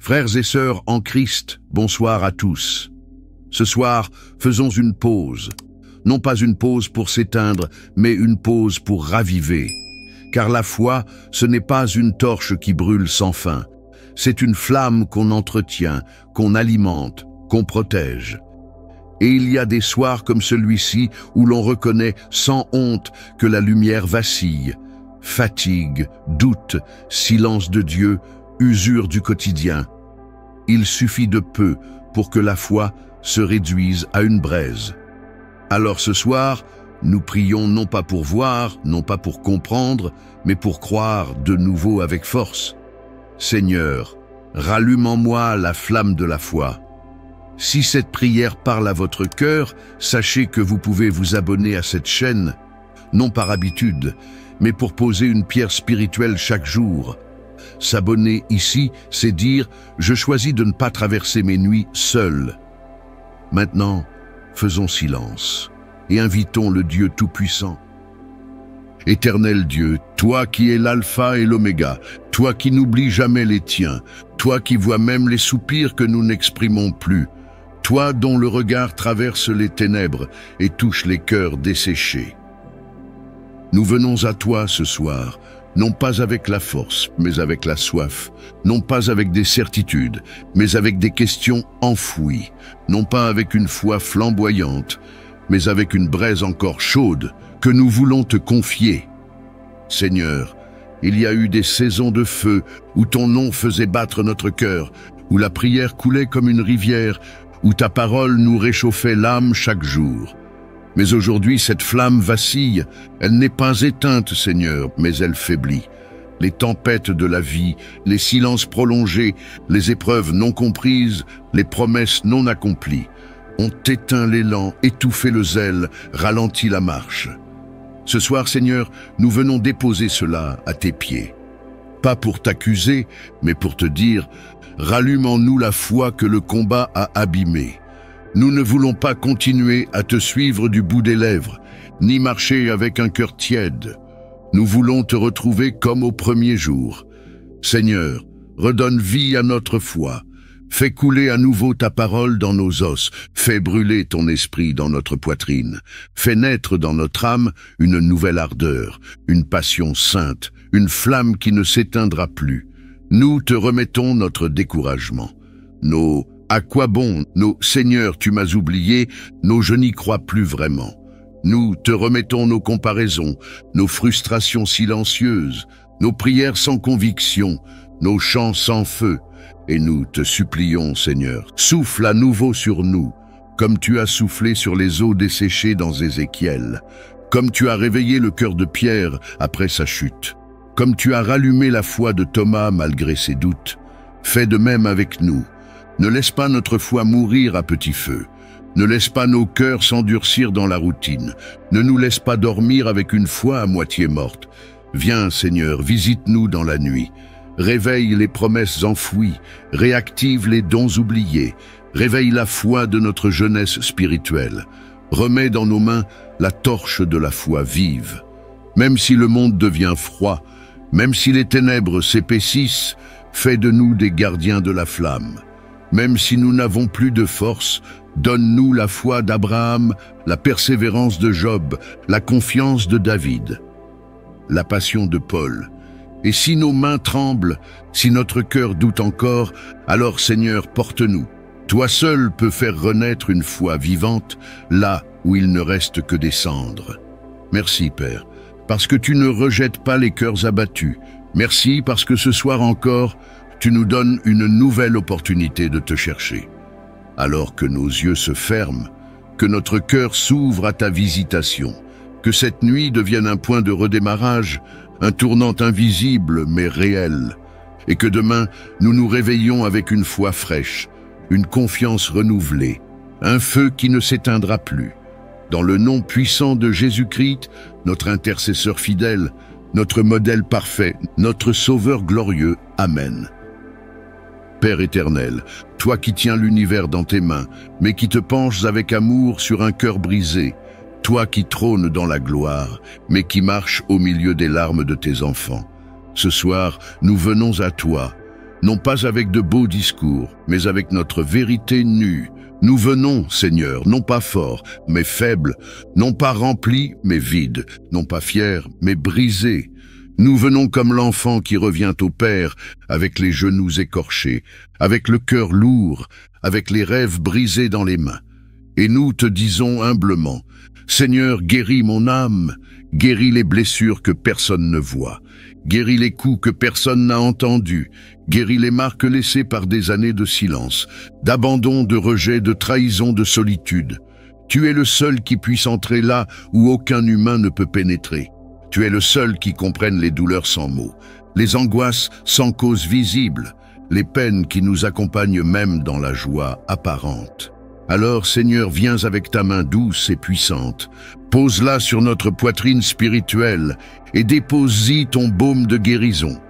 Frères et sœurs en Christ, bonsoir à tous. Ce soir, faisons une pause. Non pas une pause pour s'éteindre, mais une pause pour raviver. Car la foi, ce n'est pas une torche qui brûle sans fin. C'est une flamme qu'on entretient, qu'on alimente, qu'on protège. Et il y a des soirs comme celui-ci où l'on reconnaît sans honte que la lumière vacille. Fatigue, doute, silence de Dieu, usure du quotidien. Il suffit de peu pour que la foi se réduise à une braise. Alors ce soir, nous prions non pas pour voir, non pas pour comprendre, mais pour croire de nouveau avec force. Seigneur, rallume en moi la flamme de la foi. Si cette prière parle à votre cœur, sachez que vous pouvez vous abonner à cette chaîne, non par habitude, mais pour poser une pierre spirituelle chaque jour. S'abonner ici, c'est dire « Je choisis de ne pas traverser mes nuits seul ». Maintenant, faisons silence et invitons le Dieu Tout-Puissant. Éternel Dieu, toi qui es l'alpha et l'oméga, toi qui n'oublies jamais les tiens, toi qui vois même les soupirs que nous n'exprimons plus, toi dont le regard traverse les ténèbres et touche les cœurs desséchés. Nous venons à toi ce soir, non pas avec la force, mais avec la soif, non pas avec des certitudes, mais avec des questions enfouies, non pas avec une foi flamboyante, mais avec une braise encore chaude que nous voulons te confier. Seigneur, il y a eu des saisons de feu où ton nom faisait battre notre cœur, où la prière coulait comme une rivière, où ta parole nous réchauffait l'âme chaque jour. Mais aujourd'hui, cette flamme vacille, elle n'est pas éteinte, Seigneur, mais elle faiblit. Les tempêtes de la vie, les silences prolongés, les épreuves non comprises, les promesses non accomplies, ont éteint l'élan, étouffé le zèle, ralenti la marche. Ce soir, Seigneur, nous venons déposer cela à tes pieds. Pas pour t'accuser, mais pour te dire, rallume en nous la foi que le combat a abîmée. Nous ne voulons pas continuer à te suivre du bout des lèvres, ni marcher avec un cœur tiède. Nous voulons te retrouver comme au premier jour. Seigneur, redonne vie à notre foi. Fais couler à nouveau ta parole dans nos os. Fais brûler ton esprit dans notre poitrine. Fais naître dans notre âme une nouvelle ardeur, une passion sainte, une flamme qui ne s'éteindra plus. Nous te remettons notre découragement. Nos « à quoi bon ?» nos « Seigneur, tu m'as oublié » nos « je n'y crois plus vraiment ». Nous te remettons nos comparaisons, nos frustrations silencieuses, nos prières sans conviction, nos chants sans feu. Et nous te supplions, Seigneur, souffle à nouveau sur nous, comme tu as soufflé sur les eaux desséchées dans Ézéchiel, comme tu as réveillé le cœur de Pierre après sa chute, comme tu as rallumé la foi de Thomas malgré ses doutes. Fais de même avec nous. Ne laisse pas notre foi mourir à petit feu. Ne laisse pas nos cœurs s'endurcir dans la routine. Ne nous laisse pas dormir avec une foi à moitié morte. Viens, Seigneur, visite-nous dans la nuit. Réveille les promesses enfouies, réactive les dons oubliés, réveille la foi de notre jeunesse spirituelle. Remets dans nos mains la torche de la foi vive. Même si le monde devient froid, même si les ténèbres s'épaississent, fais de nous des gardiens de la flamme. Même si nous n'avons plus de force, donne-nous la foi d'Abraham, la persévérance de Job, la confiance de David, la passion de Paul. Et si nos mains tremblent, si notre cœur doute encore, alors Seigneur, porte-nous. Toi seul peux faire renaître une foi vivante, là où il ne reste que des cendres. Merci, Père, parce que tu ne rejettes pas les cœurs abattus. Merci parce que ce soir encore, tu nous donnes une nouvelle opportunité de te chercher. Alors que nos yeux se ferment, que notre cœur s'ouvre à ta visitation, que cette nuit devienne un point de redémarrage, un tournant invisible mais réel, et que demain nous nous réveillons avec une foi fraîche, une confiance renouvelée, un feu qui ne s'éteindra plus. Dans le nom puissant de Jésus-Christ, notre intercesseur fidèle, notre modèle parfait, notre sauveur glorieux. Amen. Père éternel, toi qui tiens l'univers dans tes mains, mais qui te penches avec amour sur un cœur brisé, toi qui trônes dans la gloire, mais qui marches au milieu des larmes de tes enfants. Ce soir, nous venons à toi. non pas avec de beaux discours, mais avec notre vérité nue. Nous venons, Seigneur, non pas forts, mais faibles, non pas remplis, mais vides, non pas fiers, mais brisés. Nous venons comme l'enfant qui revient au Père, avec les genoux écorchés, avec le cœur lourd, avec les rêves brisés dans les mains. Et nous te disons humblement, Seigneur, guéris mon âme, guéris les blessures que personne ne voit, guéris les coups que personne n'a entendus, guéris les marques laissées par des années de silence, d'abandon, de rejet, de trahison, de solitude. Tu es le seul qui puisse entrer là où aucun humain ne peut pénétrer. Tu es le seul qui comprenne les douleurs sans mots, les angoisses sans cause visible, les peines qui nous accompagnent même dans la joie apparente. Alors, Seigneur, viens avec ta main douce et puissante, pose-la sur notre poitrine spirituelle et dépose-y ton baume de guérison.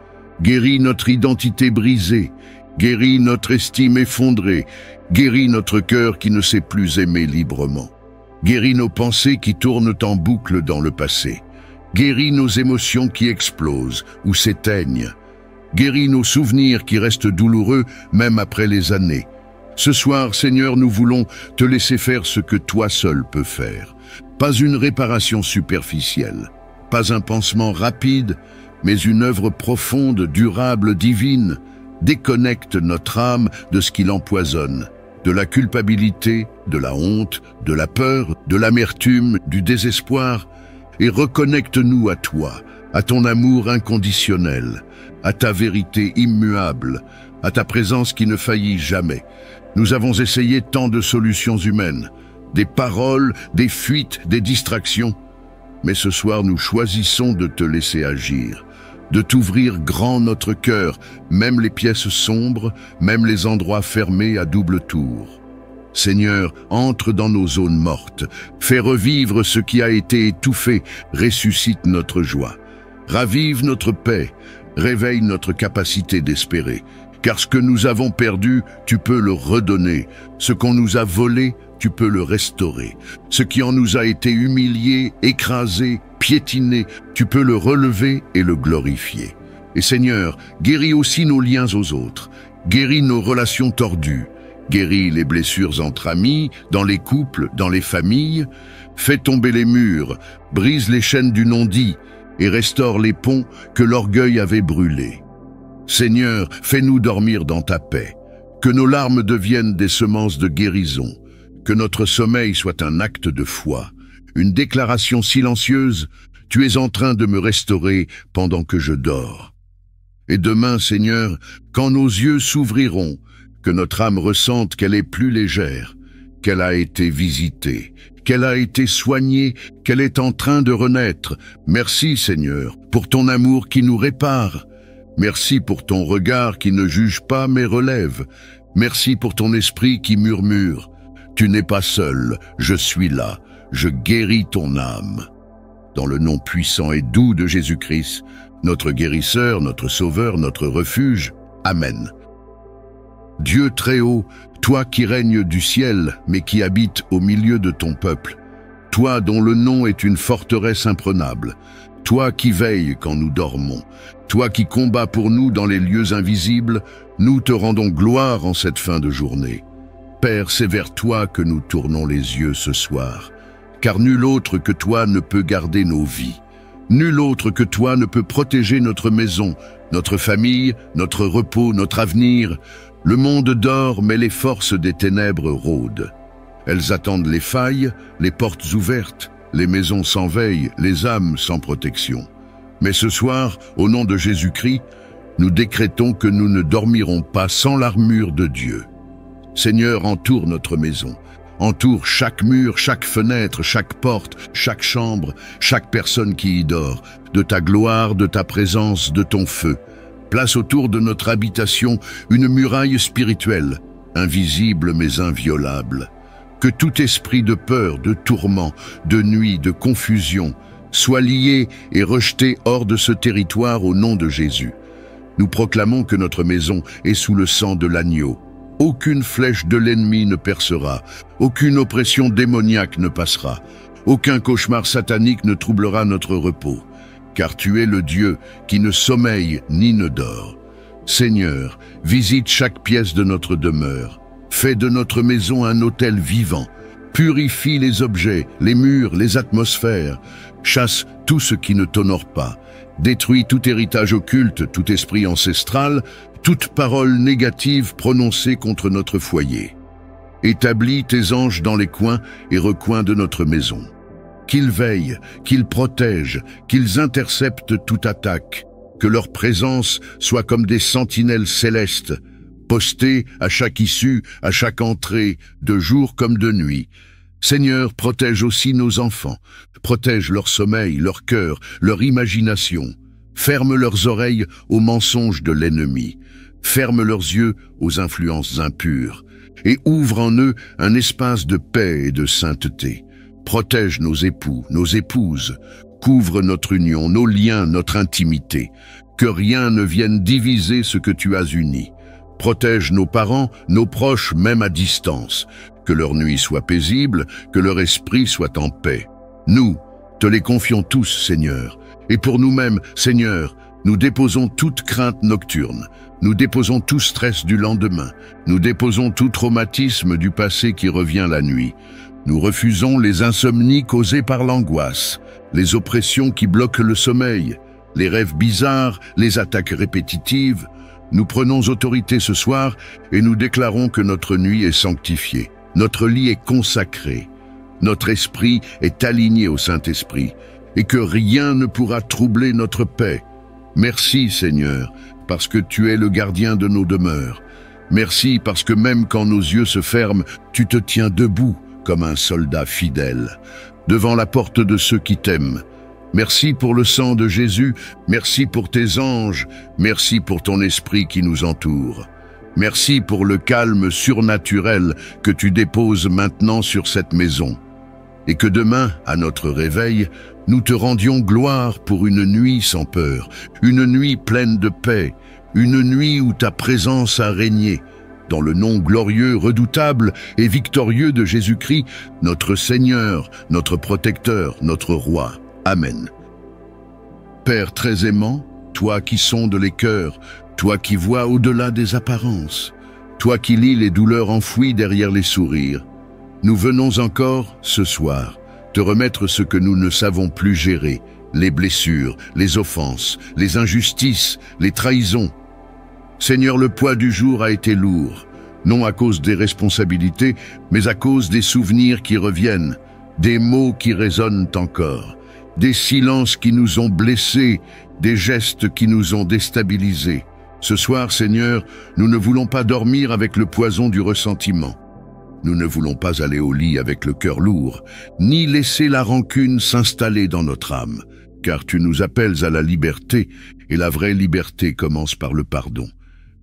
Guéris notre identité brisée, guéris notre estime effondrée, guéris notre cœur qui ne sait plus aimer librement. Guéris nos pensées qui tournent en boucle dans le passé. Guéris nos émotions qui explosent ou s'éteignent. Guéris nos souvenirs qui restent douloureux même après les années. Ce soir, Seigneur, nous voulons te laisser faire ce que toi seul peux faire. Pas une réparation superficielle, pas un pansement rapide, mais une œuvre profonde, durable, divine. Déconnecte notre âme de ce qui l'empoisonne, de la culpabilité, de la honte, de la peur, de l'amertume, du désespoir, et reconnecte-nous à toi, à ton amour inconditionnel, à ta vérité immuable, à ta présence qui ne faillit jamais. Nous avons essayé tant de solutions humaines, des paroles, des fuites, des distractions. Mais ce soir, nous choisissons de te laisser agir, de t'ouvrir grand notre cœur, même les pièces sombres, même les endroits fermés à double tour. Seigneur, entre dans nos zones mortes, fais revivre ce qui a été étouffé, ressuscite notre joie. Ravive notre paix, réveille notre capacité d'espérer. Car ce que nous avons perdu, tu peux le redonner. Ce qu'on nous a volé, tu peux le restaurer. Ce qui en nous a été humilié, écrasé, piétiné, tu peux le relever et le glorifier. Et Seigneur, guéris aussi nos liens aux autres. Guéris nos relations tordues. Guéris les blessures entre amis, dans les couples, dans les familles. Fais tomber les murs, brise les chaînes du non-dit et restaure les ponts que l'orgueil avait brûlés. Seigneur, fais-nous dormir dans ta paix, que nos larmes deviennent des semences de guérison, que notre sommeil soit un acte de foi, une déclaration silencieuse, tu es en train de me restaurer pendant que je dors. Et demain, Seigneur, quand nos yeux s'ouvriront, que notre âme ressente qu'elle est plus légère, qu'elle a été visitée, qu'elle a été soignée, qu'elle est en train de renaître. Merci, Seigneur, pour ton amour qui nous répare. Merci pour ton regard qui ne juge pas mais relève. Merci pour ton esprit qui murmure. Tu n'es pas seul, je suis là, je guéris ton âme. Dans le nom puissant et doux de Jésus-Christ, notre guérisseur, notre sauveur, notre refuge. Amen. Dieu très haut, toi qui règnes du ciel, mais qui habites au milieu de ton peuple, toi dont le nom est une forteresse imprenable, toi qui veilles quand nous dormons, toi qui combats pour nous dans les lieux invisibles, nous te rendons gloire en cette fin de journée. Père, c'est vers toi que nous tournons les yeux ce soir, car nul autre que toi ne peut garder nos vies. Nul autre que toi ne peut protéger notre maison, notre famille, notre repos, notre avenir. Le monde dort, mais les forces des ténèbres rôdent. Elles attendent les failles, les portes ouvertes, les maisons sans veille, les âmes sans protection. Mais ce soir, au nom de Jésus-Christ, nous décrétons que nous ne dormirons pas sans l'armure de Dieu. Seigneur, entoure notre maison. Entoure chaque mur, chaque fenêtre, chaque porte, chaque chambre, chaque personne qui y dort, de ta gloire, de ta présence, de ton feu. Place autour de notre habitation une muraille spirituelle, invisible mais inviolable. Que tout esprit de peur, de tourment, de nuit, de confusion soit lié et rejeté hors de ce territoire au nom de Jésus. Nous proclamons que notre maison est sous le sang de l'agneau. Aucune flèche de l'ennemi ne percera, aucune oppression démoniaque ne passera, aucun cauchemar satanique ne troublera notre repos. Car tu es le Dieu qui ne sommeille ni ne dort. Seigneur, visite chaque pièce de notre demeure. Fais de notre maison un autel vivant. Purifie les objets, les murs, les atmosphères. Chasse tout ce qui ne t'honore pas. Détruis tout héritage occulte, tout esprit ancestral, toute parole négative prononcée contre notre foyer. Établis tes anges dans les coins et recoins de notre maison. Qu'ils veillent, qu'ils protègent, qu'ils interceptent toute attaque. Que leur présence soit comme des sentinelles célestes, postées à chaque issue, à chaque entrée, de jour comme de nuit. Seigneur, protège aussi nos enfants. Protège leur sommeil, leur cœur, leur imagination. Ferme leurs oreilles aux mensonges de l'ennemi. Ferme leurs yeux aux influences impures. Et ouvre en eux un espace de paix et de sainteté. Protège nos époux, nos épouses. Couvre notre union, nos liens, notre intimité. Que rien ne vienne diviser ce que tu as uni. Protège nos parents, nos proches, même à distance. Que leur nuit soit paisible, que leur esprit soit en paix. Nous, te les confions tous, Seigneur. Et pour nous-mêmes, Seigneur, nous déposons toute crainte nocturne. Nous déposons tout stress du lendemain. Nous déposons tout traumatisme du passé qui revient la nuit. Nous refusons les insomnies causées par l'angoisse, les oppressions qui bloquent le sommeil, les rêves bizarres, les attaques répétitives. Nous prenons autorité ce soir et nous déclarons que notre nuit est sanctifiée. Notre lit est consacré. Notre esprit est aligné au Saint-Esprit et que rien ne pourra troubler notre paix. Merci, Seigneur, parce que tu es le gardien de nos demeures. Merci parce que même quand nos yeux se ferment, tu te tiens debout comme un soldat fidèle, devant la porte de ceux qui t'aiment. Merci pour le sang de Jésus, merci pour tes anges, merci pour ton esprit qui nous entoure. Merci pour le calme surnaturel que tu déposes maintenant sur cette maison. Et que demain, à notre réveil, nous te rendions gloire pour une nuit sans peur, une nuit pleine de paix, une nuit où ta présence a régné. Dans le nom glorieux, redoutable et victorieux de Jésus-Christ, notre Seigneur, notre protecteur, notre roi. Amen. Père très aimant, toi qui sondes les cœurs, toi qui vois au-delà des apparences, toi qui lis les douleurs enfouies derrière les sourires, nous venons encore, ce soir, te remettre ce que nous ne savons plus gérer, les blessures, les offenses, les injustices, les trahisons. Seigneur, le poids du jour a été lourd, non à cause des responsabilités, mais à cause des souvenirs qui reviennent, des mots qui résonnent encore, des silences qui nous ont blessés, des gestes qui nous ont déstabilisés. Ce soir, Seigneur, nous ne voulons pas dormir avec le poison du ressentiment. Nous ne voulons pas aller au lit avec le cœur lourd, ni laisser la rancune s'installer dans notre âme, car tu nous appelles à la liberté, et la vraie liberté commence par le pardon.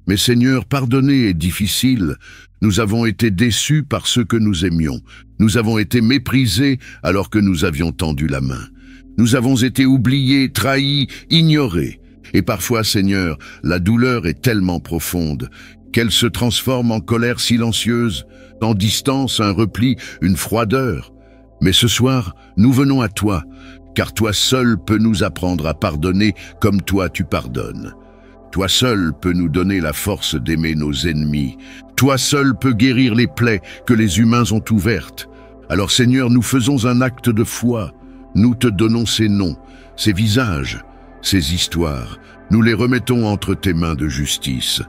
Mais Seigneur, pardonner est difficile. Nous avons été déçus par ceux que nous aimions. Nous avons été méprisés alors que nous avions tendu la main. Nous avons été oubliés, trahis, ignorés. Et parfois, Seigneur, la douleur est tellement profonde qu'elle se transforme en colère silencieuse, en distance, un repli, une froideur. Mais ce soir, nous venons à toi, car toi seul peux nous apprendre à pardonner comme toi tu pardonnes. Toi seul peux nous donner la force d'aimer nos ennemis. Toi seul peux guérir les plaies que les humains ont ouvertes. Alors Seigneur, nous faisons un acte de foi. Nous te donnons ces noms, ces visages, ces histoires. Nous les remettons entre tes mains de justice,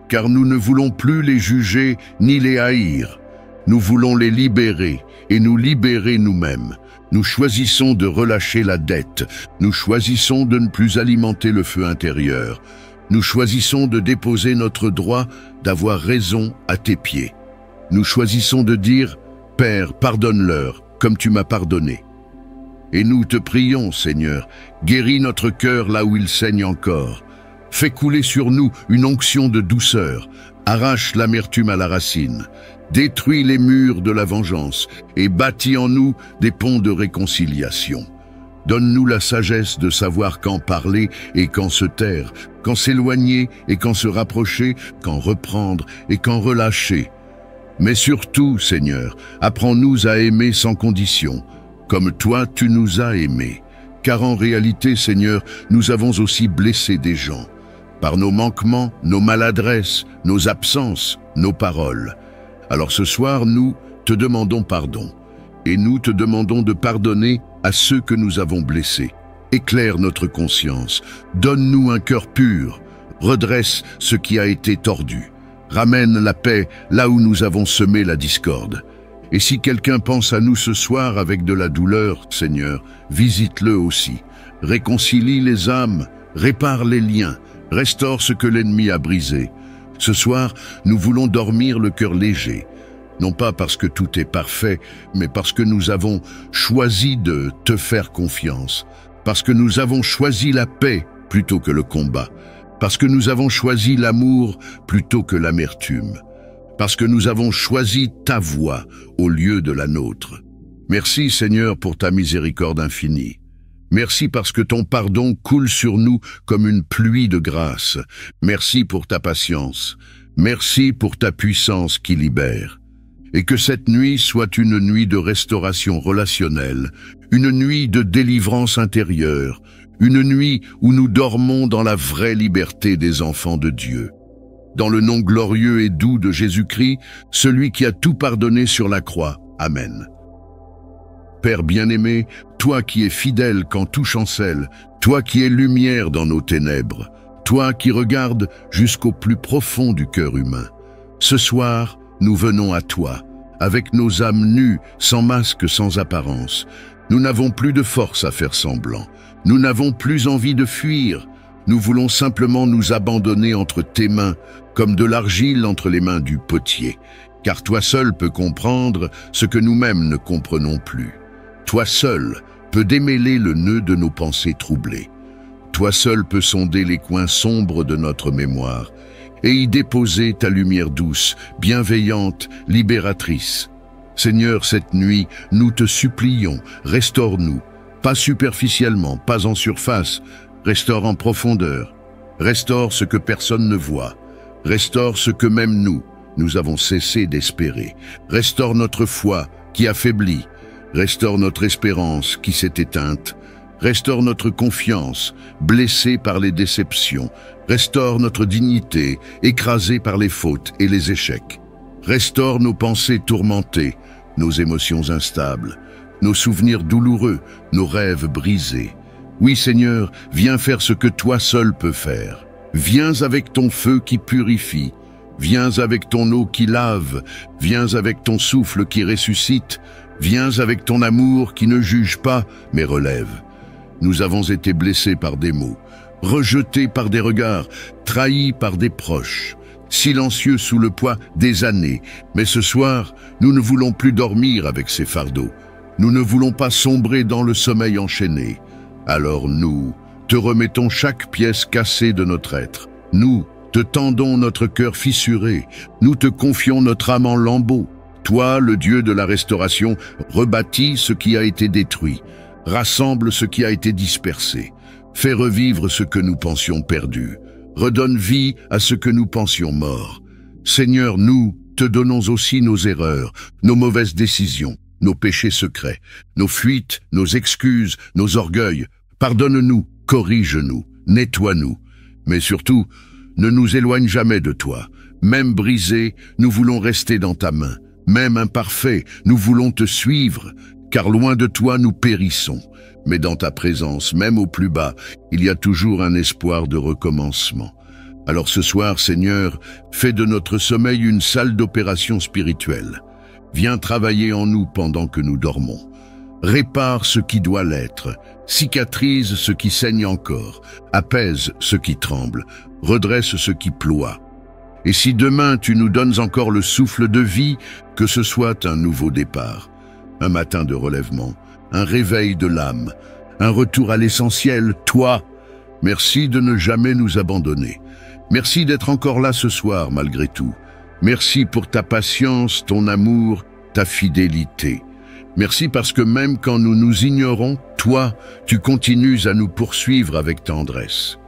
car nous ne voulons plus les juger ni les haïr. Nous voulons les libérer et nous libérer nous-mêmes. Nous choisissons de relâcher la dette. Nous choisissons de ne plus alimenter le feu intérieur. Nous choisissons de déposer notre droit d'avoir raison à tes pieds. Nous choisissons de dire « Père, pardonne-leur, comme tu m'as pardonné ». Et nous te prions, Seigneur, guéris notre cœur là où il saigne encore. Fais couler sur nous une onction de douceur, arrache l'amertume à la racine, détruis les murs de la vengeance et bâtis en nous des ponts de réconciliation. Donne-nous la sagesse de savoir quand parler et quand se taire, quand s'éloigner et quand se rapprocher, quand reprendre et quand relâcher. Mais surtout, Seigneur, apprends-nous à aimer sans condition, comme toi tu nous as aimés. Car en réalité, Seigneur, nous avons aussi blessé des gens. par nos manquements, nos maladresses, nos absences, nos paroles. Alors ce soir, nous te demandons pardon. Et nous te demandons de pardonner à ceux que nous avons blessés. Éclaire notre conscience, donne-nous un cœur pur, redresse ce qui a été tordu, ramène la paix là où nous avons semé la discorde. Et si quelqu'un pense à nous ce soir avec de la douleur, Seigneur, visite-le aussi. Réconcilie les âmes, répare les liens, restaure ce que l'ennemi a brisé. Ce soir, nous voulons dormir le cœur léger, non pas parce que tout est parfait, mais parce que nous avons choisi de te faire confiance, parce que nous avons choisi la paix plutôt que le combat, parce que nous avons choisi l'amour plutôt que l'amertume, parce que nous avons choisi ta voie au lieu de la nôtre. Merci Seigneur pour ta miséricorde infinie. Merci parce que ton pardon coule sur nous comme une pluie de grâce. Merci pour ta patience. Merci pour ta puissance qui libère. Et que cette nuit soit une nuit de restauration relationnelle, une nuit de délivrance intérieure, une nuit où nous dormons dans la vraie liberté des enfants de Dieu. Dans le nom glorieux et doux de Jésus-Christ, celui qui a tout pardonné sur la croix. Amen. Père bien-aimé, toi qui es fidèle quand tout chancelle, toi qui es lumière dans nos ténèbres, toi qui regardes jusqu'au plus profond du cœur humain. Ce soir, nous venons à toi, avec nos âmes nues, sans masque, sans apparence. Nous n'avons plus de force à faire semblant. Nous n'avons plus envie de fuir. Nous voulons simplement nous abandonner entre tes mains, comme de l'argile entre les mains du potier. Car toi seul peux comprendre ce que nous-mêmes ne comprenons plus. Toi seul peux démêler le nœud de nos pensées troublées. Toi seul peux sonder les coins sombres de notre mémoire et y déposer ta lumière douce, bienveillante, libératrice. Seigneur, cette nuit, nous te supplions, restaure-nous, pas superficiellement, pas en surface, restaure en profondeur, restaure ce que personne ne voit, restaure ce que même nous avons cessé d'espérer, restaure notre foi qui affaiblit, restaure notre espérance qui s'est éteinte, restaure notre confiance, blessée par les déceptions, restaure notre dignité, écrasée par les fautes et les échecs. Restaure nos pensées tourmentées, nos émotions instables, nos souvenirs douloureux, nos rêves brisés. Oui Seigneur, viens faire ce que toi seul peux faire. Viens avec ton feu qui purifie, viens avec ton eau qui lave, viens avec ton souffle qui ressuscite, viens avec ton amour qui ne juge pas, mais relève. Nous avons été blessés par des mots, rejetés par des regards, trahis par des proches, silencieux sous le poids des années. Mais ce soir, nous ne voulons plus dormir avec ces fardeaux. Nous ne voulons pas sombrer dans le sommeil enchaîné. Alors nous te remettons chaque pièce cassée de notre être. Nous te tendons notre cœur fissuré. Nous te confions notre âme en lambeaux. Toi, le Dieu de la restauration, rebâtis ce qui a été détruit. Rassemble ce qui a été dispersé. Fais revivre ce que nous pensions perdu. Redonne vie à ce que nous pensions mort. Seigneur, nous te donnons aussi nos erreurs, nos mauvaises décisions, nos péchés secrets, nos fuites, nos excuses, nos orgueils. Pardonne-nous, corrige-nous, nettoie-nous. Mais surtout, ne nous éloigne jamais de toi. Même brisés, nous voulons rester dans ta main. Même imparfaits, nous voulons te suivre, car loin de toi nous périssons. Mais dans ta présence, même au plus bas, il y a toujours un espoir de recommencement. Alors ce soir, Seigneur, fais de notre sommeil une salle d'opération spirituelle. Viens travailler en nous pendant que nous dormons. Répare ce qui doit l'être, cicatrise ce qui saigne encore, apaise ce qui tremble, redresse ce qui ploie. Et si demain tu nous donnes encore le souffle de vie, que ce soit un nouveau départ, un matin de relèvement, un réveil de l'âme, un retour à l'essentiel, toi, merci de ne jamais nous abandonner. Merci d'être encore là ce soir malgré tout. Merci pour ta patience, ton amour, ta fidélité. Merci parce que même quand nous nous ignorons, toi, tu continues à nous poursuivre avec tendresse.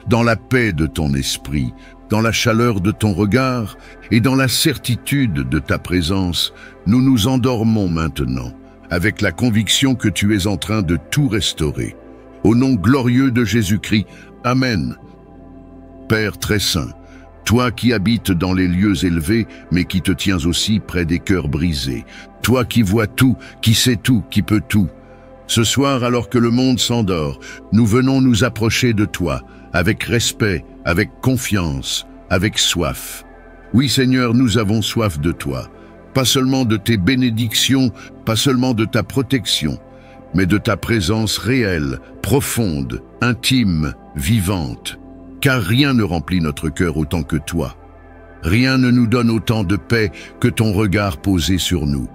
Dans la paix de ton esprit, dans la chaleur de ton regard et dans la certitude de ta présence, nous nous endormons maintenant, avec la conviction que tu es en train de tout restaurer. Au nom glorieux de Jésus-Christ, Amen. Père très saint, toi qui habites dans les lieux élevés, mais qui te tiens aussi près des cœurs brisés, toi qui vois tout, qui sais tout, qui peux tout. Ce soir, alors que le monde s'endort, nous venons nous approcher de toi, avec respect, avec confiance, avec soif. Oui Seigneur, nous avons soif de toi, pas seulement de tes bénédictions, pas seulement de ta protection, mais de ta présence réelle, profonde, intime, vivante. Car rien ne remplit notre cœur autant que toi. Rien ne nous donne autant de paix que ton regard posé sur nous.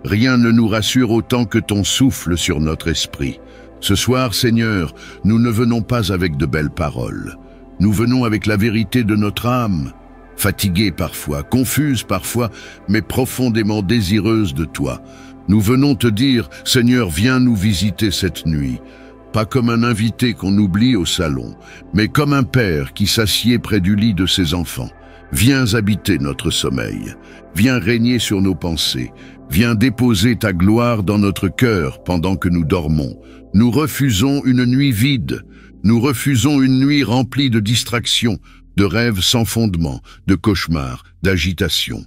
Rien ne nous rassure autant que ton souffle sur notre esprit. Ce soir, Seigneur, nous ne venons pas avec de belles paroles. Nous venons avec la vérité de notre âme, fatiguée parfois, confuse parfois, mais profondément désireuse de toi. Nous venons te dire, Seigneur, viens nous visiter cette nuit. Pas comme un invité qu'on oublie au salon, mais comme un père qui s'assied près du lit de ses enfants. Viens habiter notre sommeil, viens régner sur nos pensées, viens déposer ta gloire dans notre cœur pendant que nous dormons. Nous refusons une nuit vide, nous refusons une nuit remplie de distractions, de rêves sans fondement, de cauchemars, d'agitation.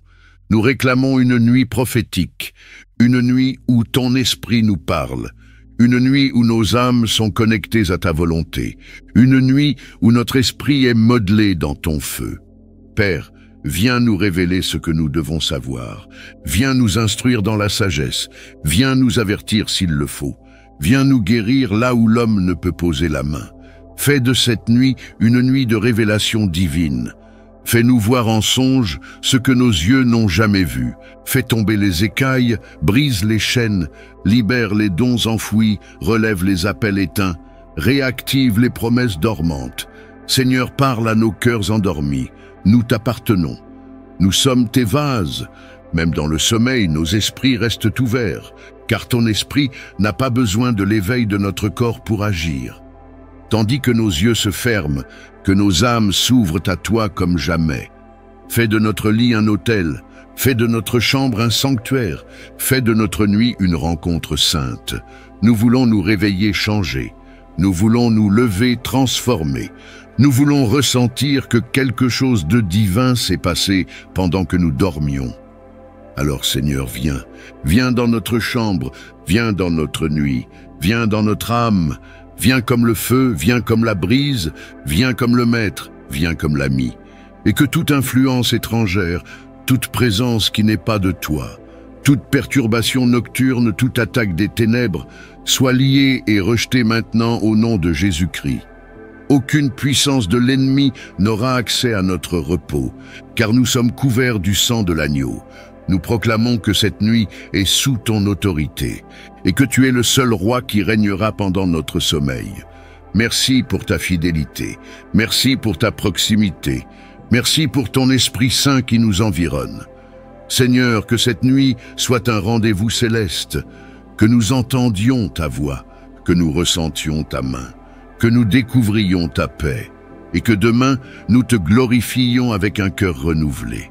Nous réclamons une nuit prophétique, une nuit où ton esprit nous parle, une nuit où nos âmes sont connectées à ta volonté, une nuit où notre esprit est modelé dans ton feu. Père, viens nous révéler ce que nous devons savoir, viens nous instruire dans la sagesse, viens nous avertir s'il le faut, viens nous guérir là où l'homme ne peut poser la main. Fais de cette nuit une nuit de révélation divine. Fais-nous voir en songe ce que nos yeux n'ont jamais vu. Fais tomber les écailles, brise les chaînes, libère les dons enfouis, relève les appels éteints, réactive les promesses dormantes. Seigneur, parle à nos cœurs endormis. Nous t'appartenons. Nous sommes tes vases. Même dans le sommeil, nos esprits restent ouverts, car ton esprit n'a pas besoin de l'éveil de notre corps pour agir. Tandis que nos yeux se ferment, que nos âmes s'ouvrent à toi comme jamais. Fais de notre lit un autel, fais de notre chambre un sanctuaire, fais de notre nuit une rencontre sainte. Nous voulons nous réveiller changés, nous voulons nous lever transformés, nous voulons ressentir que quelque chose de divin s'est passé pendant que nous dormions. Alors Seigneur, viens, viens dans notre chambre, viens dans notre nuit, viens dans notre âme, viens comme le feu, viens comme la brise, viens comme le maître, viens comme l'ami. Et que toute influence étrangère, toute présence qui n'est pas de toi, toute perturbation nocturne, toute attaque des ténèbres, soit liée et rejetée maintenant au nom de Jésus-Christ. Aucune puissance de l'ennemi n'aura accès à notre repos, car nous sommes couverts du sang de l'agneau. Nous proclamons que cette nuit est sous ton autorité et que tu es le seul roi qui régnera pendant notre sommeil. Merci pour ta fidélité, merci pour ta proximité, merci pour ton Esprit Saint qui nous environne. Seigneur, que cette nuit soit un rendez-vous céleste, que nous entendions ta voix, que nous ressentions ta main, que nous découvrions ta paix et que demain nous te glorifions avec un cœur renouvelé.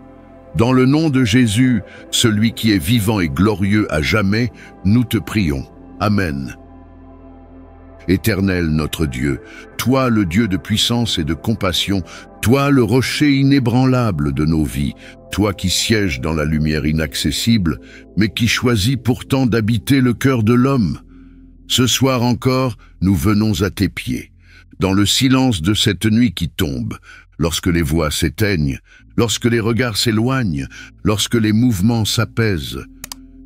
Dans le nom de Jésus, celui qui est vivant et glorieux à jamais, nous te prions. Amen. Éternel notre Dieu, toi le Dieu de puissance et de compassion, toi le rocher inébranlable de nos vies, toi qui sièges dans la lumière inaccessible, mais qui choisis pourtant d'habiter le cœur de l'homme. Ce soir encore, nous venons à tes pieds. Dans le silence de cette nuit qui tombe, lorsque les voix s'éteignent, lorsque les regards s'éloignent, lorsque les mouvements s'apaisent,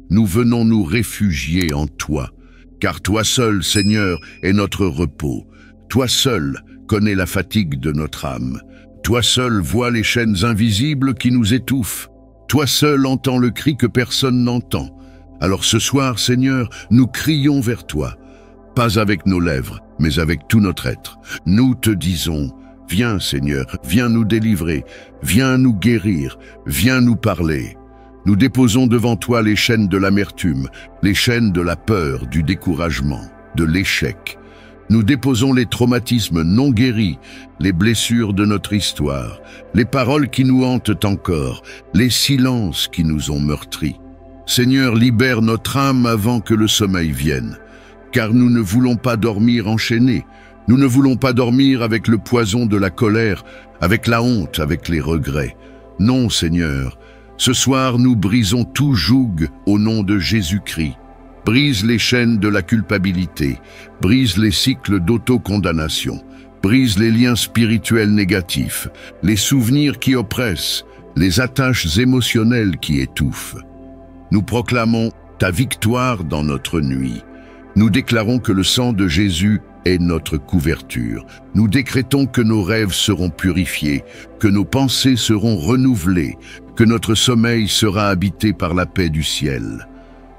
nous venons nous réfugier en toi, car toi seul, Seigneur, est notre repos. Toi seul connais la fatigue de notre âme. Toi seul vois les chaînes invisibles qui nous étouffent. Toi seul entends le cri que personne n'entend. Alors ce soir, Seigneur, nous crions vers toi, pas avec nos lèvres, mais avec tout notre être. Nous te disons, viens Seigneur, viens nous délivrer, viens nous guérir, viens nous parler. Nous déposons devant toi les chaînes de l'amertume, les chaînes de la peur, du découragement, de l'échec. Nous déposons les traumatismes non guéris, les blessures de notre histoire, les paroles qui nous hantent encore, les silences qui nous ont meurtris. Seigneur, libère notre âme avant que le sommeil vienne, car nous ne voulons pas dormir enchaînés. Nous ne voulons pas dormir avec le poison de la colère, avec la honte, avec les regrets. Non, Seigneur, ce soir nous brisons tout joug au nom de Jésus-Christ. Brise les chaînes de la culpabilité, brise les cycles d'autocondamnation, brise les liens spirituels négatifs, les souvenirs qui oppressent, les attaches émotionnelles qui étouffent. Nous proclamons ta victoire dans notre nuit. Nous déclarons que le sang de Jésus est notre couverture. Nous décrétons que nos rêves seront purifiés, que nos pensées seront renouvelées, que notre sommeil sera habité par la paix du ciel.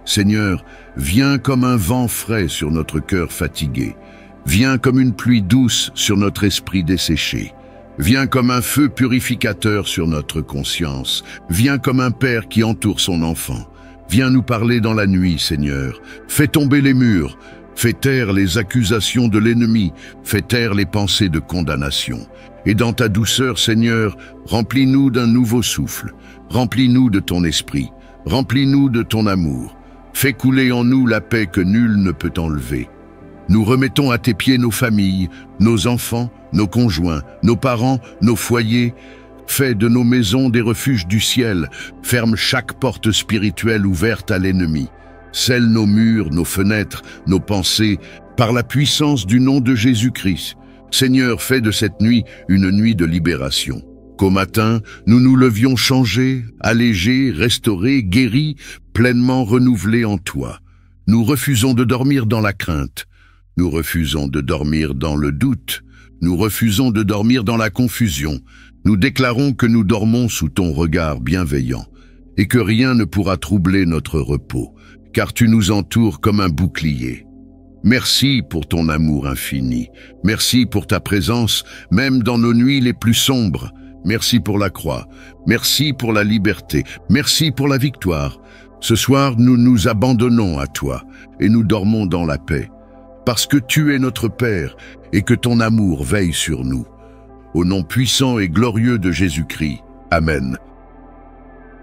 Seigneur, viens comme un vent frais sur notre cœur fatigué. Viens comme une pluie douce sur notre esprit desséché. Viens comme un feu purificateur sur notre conscience. Viens comme un père qui entoure son enfant. Viens nous parler dans la nuit, Seigneur. Fais tomber les murs. Fais taire les accusations de l'ennemi. Fais taire les pensées de condamnation. Et dans ta douceur, Seigneur, remplis-nous d'un nouveau souffle. Remplis-nous de ton esprit. Remplis-nous de ton amour. Fais couler en nous la paix que nul ne peut enlever. Nous remettons à tes pieds nos familles, nos enfants, nos conjoints, nos parents, nos foyers. Fais de nos maisons des refuges du ciel. Ferme chaque porte spirituelle ouverte à l'ennemi. Scelle nos murs, nos fenêtres, nos pensées, par la puissance du nom de Jésus-Christ. Seigneur, fais de cette nuit une nuit de libération. Qu'au matin, nous nous levions changés, allégés, restaurés, guéris, pleinement renouvelés en toi. Nous refusons de dormir dans la crainte. Nous refusons de dormir dans le doute. Nous refusons de dormir dans la confusion. Nous déclarons que nous dormons sous ton regard bienveillant et que rien ne pourra troubler notre repos, car tu nous entoures comme un bouclier. Merci pour ton amour infini. Merci pour ta présence, même dans nos nuits les plus sombres. Merci pour la croix. Merci pour la liberté. Merci pour la victoire. Ce soir, nous nous abandonnons à toi et nous dormons dans la paix, parce que tu es notre Père et que ton amour veille sur nous. Au nom puissant et glorieux de Jésus-Christ. Amen.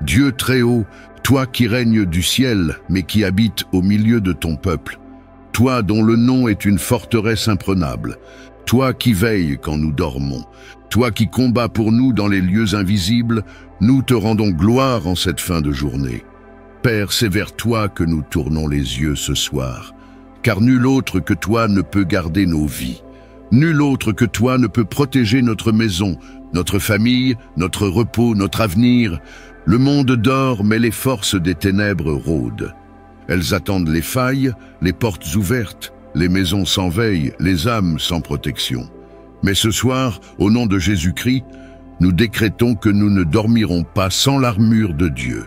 Dieu très haut, toi qui règnes du ciel, mais qui habites au milieu de ton peuple, toi dont le nom est une forteresse imprenable, toi qui veilles quand nous dormons, toi qui combats pour nous dans les lieux invisibles, nous te rendons gloire en cette fin de journée. Père, c'est vers toi que nous tournons les yeux ce soir, car nul autre que toi ne peut garder nos vies. Nul autre que toi ne peut protéger notre maison, notre famille, notre repos, notre avenir. Le monde dort, mais les forces des ténèbres rôdent. Elles attendent les failles, les portes ouvertes, les maisons sans veille, les âmes sans protection. Mais ce soir, au nom de Jésus-Christ, nous décrétons que nous ne dormirons pas sans l'armure de Dieu.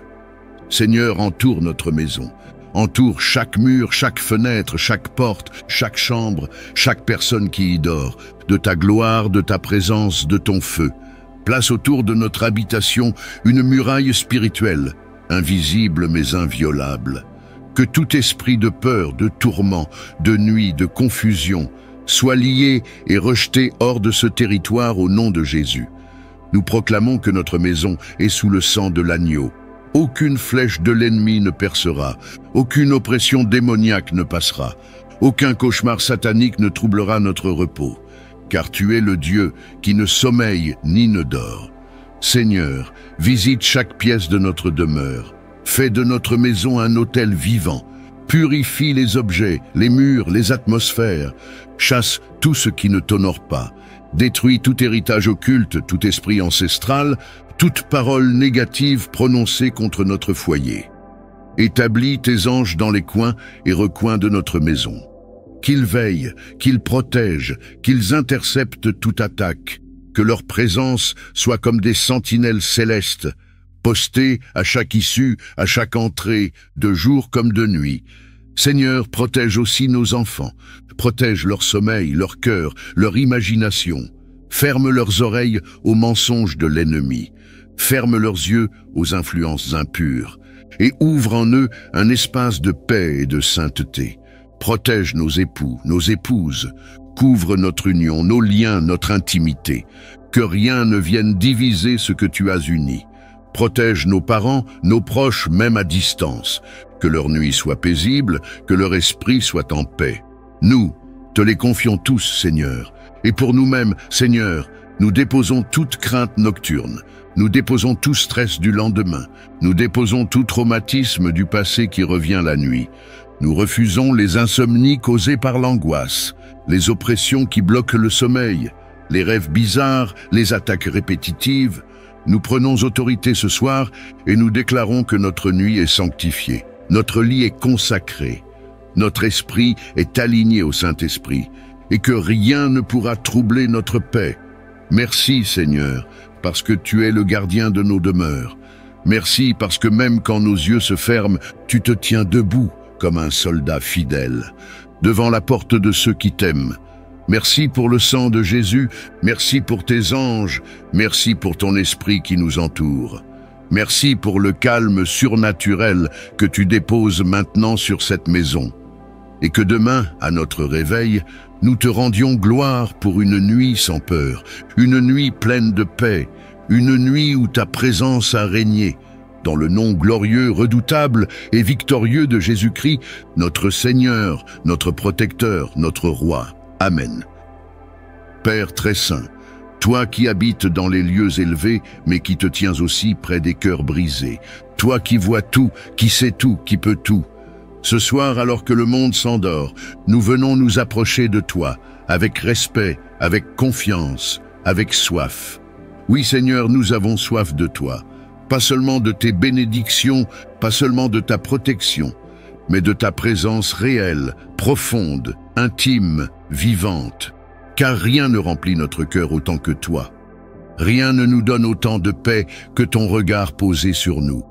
Seigneur, entoure notre maison. Entoure chaque mur, chaque fenêtre, chaque porte, chaque chambre, chaque personne qui y dort, de ta gloire, de ta présence, de ton feu. Place autour de notre habitation une muraille spirituelle, invisible mais inviolable. Que tout esprit de peur, de tourment, de nuit, de confusion, soit lié et rejeté hors de ce territoire au nom de Jésus. Nous proclamons que notre maison est sous le sang de l'agneau. Aucune flèche de l'ennemi ne percera, aucune oppression démoniaque ne passera, aucun cauchemar satanique ne troublera notre repos, car tu es le Dieu qui ne sommeille ni ne dort. Seigneur, visite chaque pièce de notre demeure, fais de notre maison un autel vivant, purifie les objets, les murs, les atmosphères, chasse tout ce qui ne t'honore pas, détruis tout héritage occulte, tout esprit ancestral, toute parole négative prononcée contre notre foyer. Établis tes anges dans les coins et recoins de notre maison. Qu'ils veillent, qu'ils protègent, qu'ils interceptent toute attaque, que leur présence soit comme des sentinelles célestes, postées à chaque issue, à chaque entrée, de jour comme de nuit. Seigneur, protège aussi nos enfants, protège leur sommeil, leur cœur, leur imagination. Ferme leurs oreilles aux mensonges de l'ennemi. Ferme leurs yeux aux influences impures et ouvre en eux un espace de paix et de sainteté. Protège nos époux, nos épouses, couvre notre union, nos liens, notre intimité. Que rien ne vienne diviser ce que tu as uni. Protège nos parents, nos proches, même à distance. Que leur nuit soit paisible, que leur esprit soit en paix. Nous, te les confions tous, Seigneur. Et pour nous-mêmes, Seigneur, nous déposons toute crainte nocturne, nous déposons tout stress du lendemain, nous déposons tout traumatisme du passé qui revient la nuit. Nous refusons les insomnies causées par l'angoisse, les oppressions qui bloquent le sommeil, les rêves bizarres, les attaques répétitives. Nous prenons autorité ce soir et nous déclarons que notre nuit est sanctifiée. Notre lit est consacré. Notre esprit est aligné au Saint-Esprit et que rien ne pourra troubler notre paix. Merci Seigneur, parce que tu es le gardien de nos demeures. Merci parce que même quand nos yeux se ferment, tu te tiens debout comme un soldat fidèle, devant la porte de ceux qui t'aiment. Merci pour le sang de Jésus, merci pour tes anges, merci pour ton esprit qui nous entoure. Merci pour le calme surnaturel que tu déposes maintenant sur cette maison. Et que demain, à notre réveil, nous te rendions gloire pour une nuit sans peur, une nuit pleine de paix, une nuit où ta présence a régné. Dans le nom glorieux, redoutable et victorieux de Jésus-Christ, notre Seigneur, notre protecteur, notre roi. Amen. Père très saint, toi qui habites dans les lieux élevés, mais qui te tiens aussi près des cœurs brisés, toi qui vois tout, qui sais tout, qui peut tout, ce soir, alors que le monde s'endort, nous venons nous approcher de toi, avec respect, avec confiance, avec soif. Oui Seigneur, nous avons soif de toi, pas seulement de tes bénédictions, pas seulement de ta protection, mais de ta présence réelle, profonde, intime, vivante. Car rien ne remplit notre cœur autant que toi. Rien ne nous donne autant de paix que ton regard posé sur nous.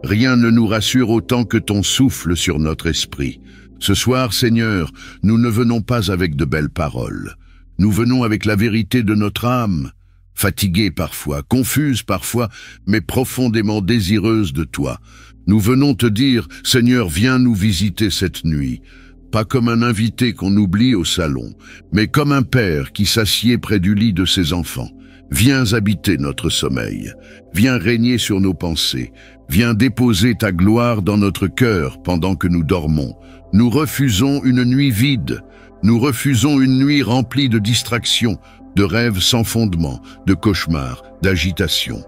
Rien ne nous rassure autant que ton souffle sur notre esprit. Ce soir, Seigneur, nous ne venons pas avec de belles paroles. Nous venons avec la vérité de notre âme, fatiguée parfois, confuse parfois, mais profondément désireuse de toi. Nous venons te dire, Seigneur, viens nous visiter cette nuit. Pas comme un invité qu'on oublie au salon, mais comme un père qui s'assied près du lit de ses enfants. Viens habiter notre sommeil, viens régner sur nos pensées, viens déposer ta gloire dans notre cœur pendant que nous dormons. Nous refusons une nuit vide, nous refusons une nuit remplie de distractions, de rêves sans fondement, de cauchemars, d'agitation.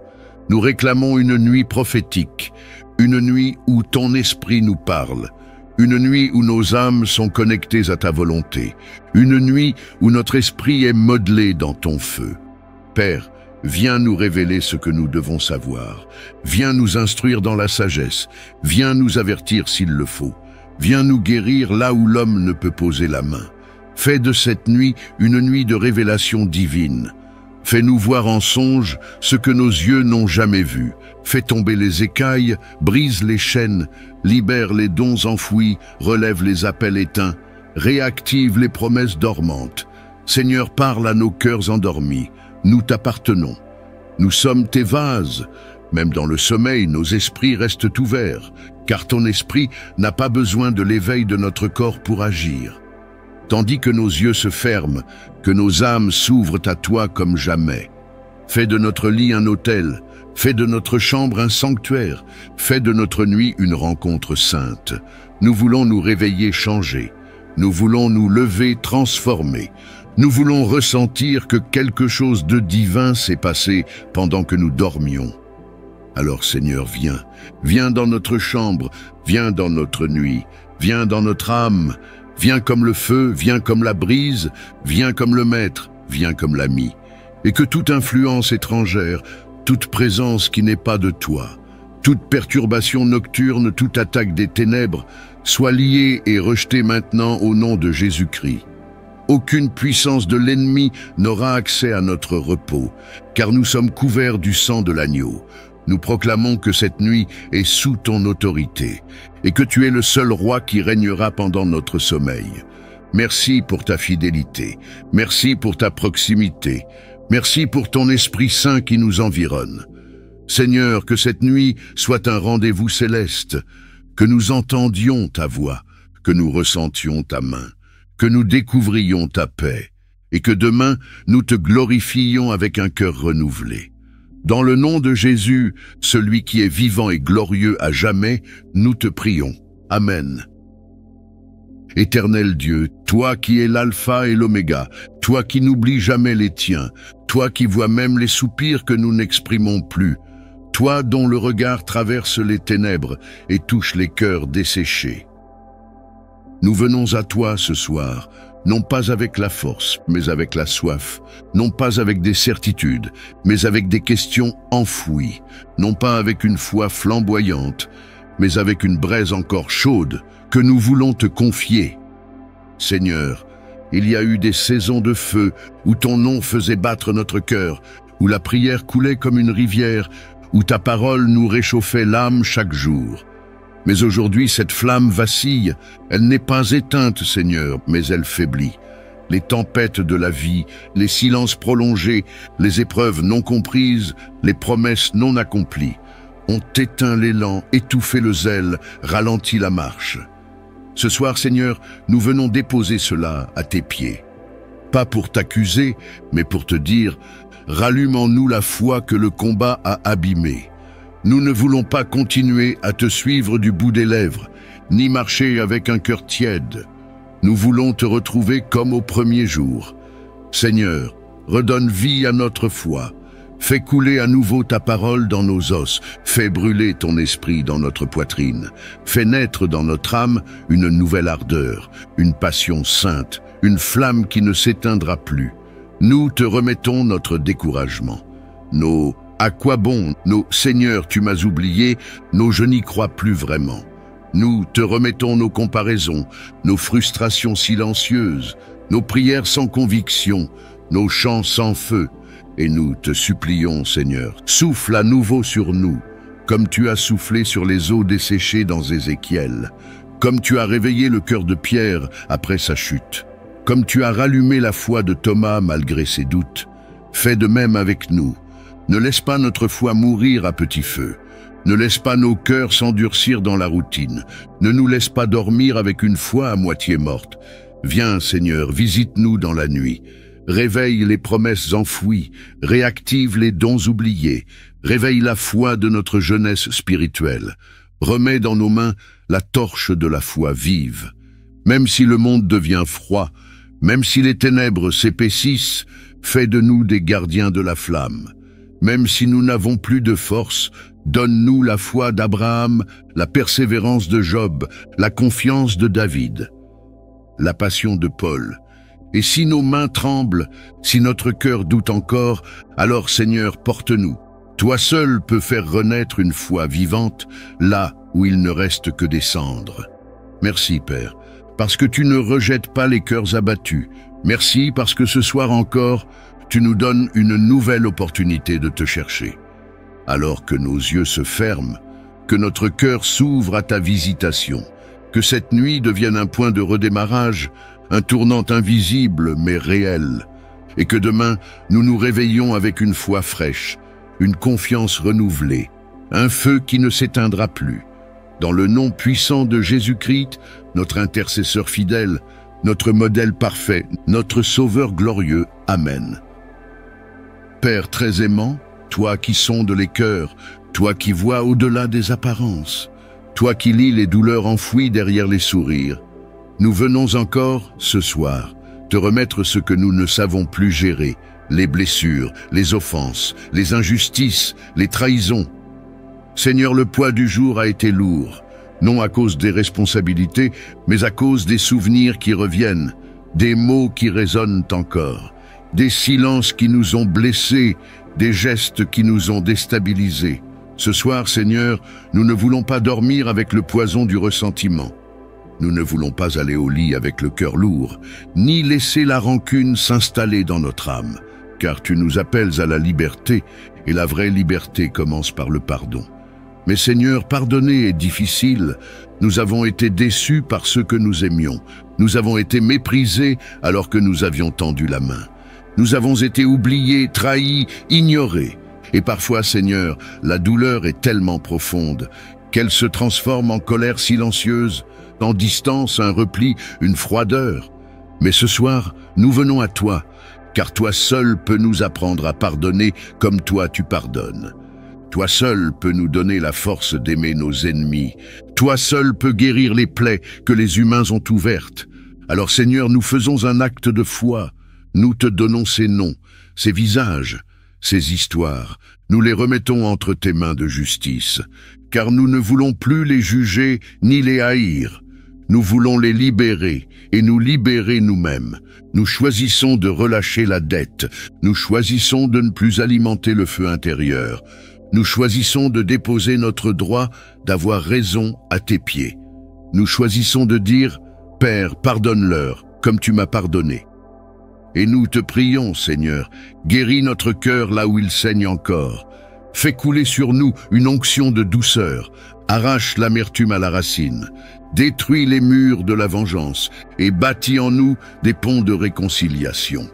Nous réclamons une nuit prophétique, une nuit où ton esprit nous parle, une nuit où nos âmes sont connectées à ta volonté, une nuit où notre esprit est modelé dans ton feu. Père, viens nous révéler ce que nous devons savoir. Viens nous instruire dans la sagesse. Viens nous avertir s'il le faut. Viens nous guérir là où l'homme ne peut poser la main. Fais de cette nuit une nuit de révélation divine. Fais-nous voir en songe ce que nos yeux n'ont jamais vu. Fais tomber les écailles, brise les chaînes, libère les dons enfouis, relève les appels éteints, réactive les promesses dormantes. Seigneur, parle à nos cœurs endormis. Nous t'appartenons. Nous sommes tes vases. Même dans le sommeil, nos esprits restent ouverts, car ton esprit n'a pas besoin de l'éveil de notre corps pour agir. Tandis que nos yeux se ferment, que nos âmes s'ouvrent à toi comme jamais. Fais de notre lit un autel, fais de notre chambre un sanctuaire, fais de notre nuit une rencontre sainte. Nous voulons nous réveiller changés, nous voulons nous lever transformés. Nous voulons ressentir que quelque chose de divin s'est passé pendant que nous dormions. Alors Seigneur, viens dans notre chambre, viens dans notre nuit, viens dans notre âme, viens comme le feu, viens comme la brise, viens comme le maître, viens comme l'ami. Et que toute influence étrangère, toute présence qui n'est pas de toi, toute perturbation nocturne, toute attaque des ténèbres, soit liée et rejetée maintenant au nom de Jésus-Christ. Aucune puissance de l'ennemi n'aura accès à notre repos, car nous sommes couverts du sang de l'agneau. Nous proclamons que cette nuit est sous ton autorité, et que tu es le seul roi qui régnera pendant notre sommeil. Merci pour ta fidélité, merci pour ta proximité, merci pour ton Esprit Saint qui nous environne. Seigneur, que cette nuit soit un rendez-vous céleste, que nous entendions ta voix, que nous ressentions ta main, que nous découvrions ta paix, et que demain nous te glorifions avec un cœur renouvelé. Dans le nom de Jésus, celui qui est vivant et glorieux à jamais, nous te prions. Amen. Éternel Dieu, toi qui es l'alpha et l'oméga, toi qui n'oublies jamais les tiens, toi qui vois même les soupirs que nous n'exprimons plus, toi dont le regard traverse les ténèbres et touche les cœurs desséchés. Nous venons à toi ce soir, non pas avec la force, mais avec la soif, non pas avec des certitudes, mais avec des questions enfouies, non pas avec une foi flamboyante, mais avec une braise encore chaude que nous voulons te confier. Seigneur, il y a eu des saisons de feu où ton nom faisait battre notre cœur, où la prière coulait comme une rivière, où ta parole nous réchauffait l'âme chaque jour. Mais aujourd'hui, cette flamme vacille, elle n'est pas éteinte, Seigneur, mais elle faiblit. Les tempêtes de la vie, les silences prolongés, les épreuves non comprises, les promesses non accomplies, ont éteint l'élan, étouffé le zèle, ralenti la marche. Ce soir, Seigneur, nous venons déposer cela à tes pieds. Pas pour t'accuser, mais pour te dire, rallume en nous la foi que le combat a abîmée. Nous ne voulons pas continuer à te suivre du bout des lèvres, ni marcher avec un cœur tiède. Nous voulons te retrouver comme au premier jour. Seigneur, redonne vie à notre foi. Fais couler à nouveau ta parole dans nos os. Fais brûler ton esprit dans notre poitrine. Fais naître dans notre âme une nouvelle ardeur, une passion sainte, une flamme qui ne s'éteindra plus. Nous te remettons notre découragement. Nos « à quoi bon ?» nos « Seigneur, tu m'as oublié » nos « je n'y crois plus vraiment ». Nous te remettons nos comparaisons, nos frustrations silencieuses, nos prières sans conviction, nos chants sans feu. Et nous te supplions, Seigneur, souffle à nouveau sur nous, comme tu as soufflé sur les eaux desséchées dans Ézéchiel, comme tu as réveillé le cœur de Pierre après sa chute, comme tu as rallumé la foi de Thomas malgré ses doutes. Fais de même avec nous. Ne laisse pas notre foi mourir à petit feu. Ne laisse pas nos cœurs s'endurcir dans la routine. Ne nous laisse pas dormir avec une foi à moitié morte. Viens, Seigneur, visite-nous dans la nuit. Réveille les promesses enfouies, réactive les dons oubliés, réveille la foi de notre jeunesse spirituelle. Remets dans nos mains la torche de la foi vive. Même si le monde devient froid, même si les ténèbres s'épaississent, fais de nous des gardiens de la flamme. Même si nous n'avons plus de force, donne-nous la foi d'Abraham, la persévérance de Job, la confiance de David, la passion de Paul. Et si nos mains tremblent, si notre cœur doute encore, alors Seigneur, porte-nous. Toi seul peux faire renaître une foi vivante, là où il ne reste que des cendres. Merci, Père, parce que tu ne rejettes pas les cœurs abattus. Merci parce que ce soir encore, tu nous donnes une nouvelle opportunité de te chercher. Alors que nos yeux se ferment, que notre cœur s'ouvre à ta visitation, que cette nuit devienne un point de redémarrage, un tournant invisible mais réel, et que demain nous nous réveillons avec une foi fraîche, une confiance renouvelée, un feu qui ne s'éteindra plus. Dans le nom puissant de Jésus-Christ, notre intercesseur fidèle, notre modèle parfait, notre Sauveur glorieux. Amen. Père très aimant, toi qui sondes les cœurs, toi qui vois au-delà des apparences, toi qui lis les douleurs enfouies derrière les sourires, nous venons encore, ce soir, te remettre ce que nous ne savons plus gérer, les blessures, les offenses, les injustices, les trahisons. Seigneur, le poids du jour a été lourd, non à cause des responsabilités, mais à cause des souvenirs qui reviennent, des mots qui résonnent encore, des silences qui nous ont blessés, des gestes qui nous ont déstabilisés. Ce soir, Seigneur, nous ne voulons pas dormir avec le poison du ressentiment. Nous ne voulons pas aller au lit avec le cœur lourd, ni laisser la rancune s'installer dans notre âme, car tu nous appelles à la liberté, et la vraie liberté commence par le pardon. Mais Seigneur, pardonner est difficile. Nous avons été déçus par ceux que nous aimions. Nous avons été méprisés alors que nous avions tendu la main. Nous avons été oubliés, trahis, ignorés. Et parfois, Seigneur, la douleur est tellement profonde qu'elle se transforme en colère silencieuse, en distance, un repli, une froideur. Mais ce soir, nous venons à toi, car toi seul peux nous apprendre à pardonner comme toi tu pardonnes. Toi seul peux nous donner la force d'aimer nos ennemis. Toi seul peux guérir les plaies que les humains ont ouvertes. Alors Seigneur, nous faisons un acte de foi. Nous te donnons ces noms, ces visages, ces histoires. Nous les remettons entre tes mains de justice. Car nous ne voulons plus les juger ni les haïr. Nous voulons les libérer et nous libérer nous-mêmes. Nous choisissons de relâcher la dette. Nous choisissons de ne plus alimenter le feu intérieur. Nous choisissons de déposer notre droit d'avoir raison à tes pieds. Nous choisissons de dire « Père, pardonne-leur, comme tu m'as pardonné ». Et nous te prions, Seigneur, guéris notre cœur là où il saigne encore. Fais couler sur nous une onction de douceur. Arrache l'amertume à la racine. Détruis les murs de la vengeance et bâtis en nous des ponts de réconciliation.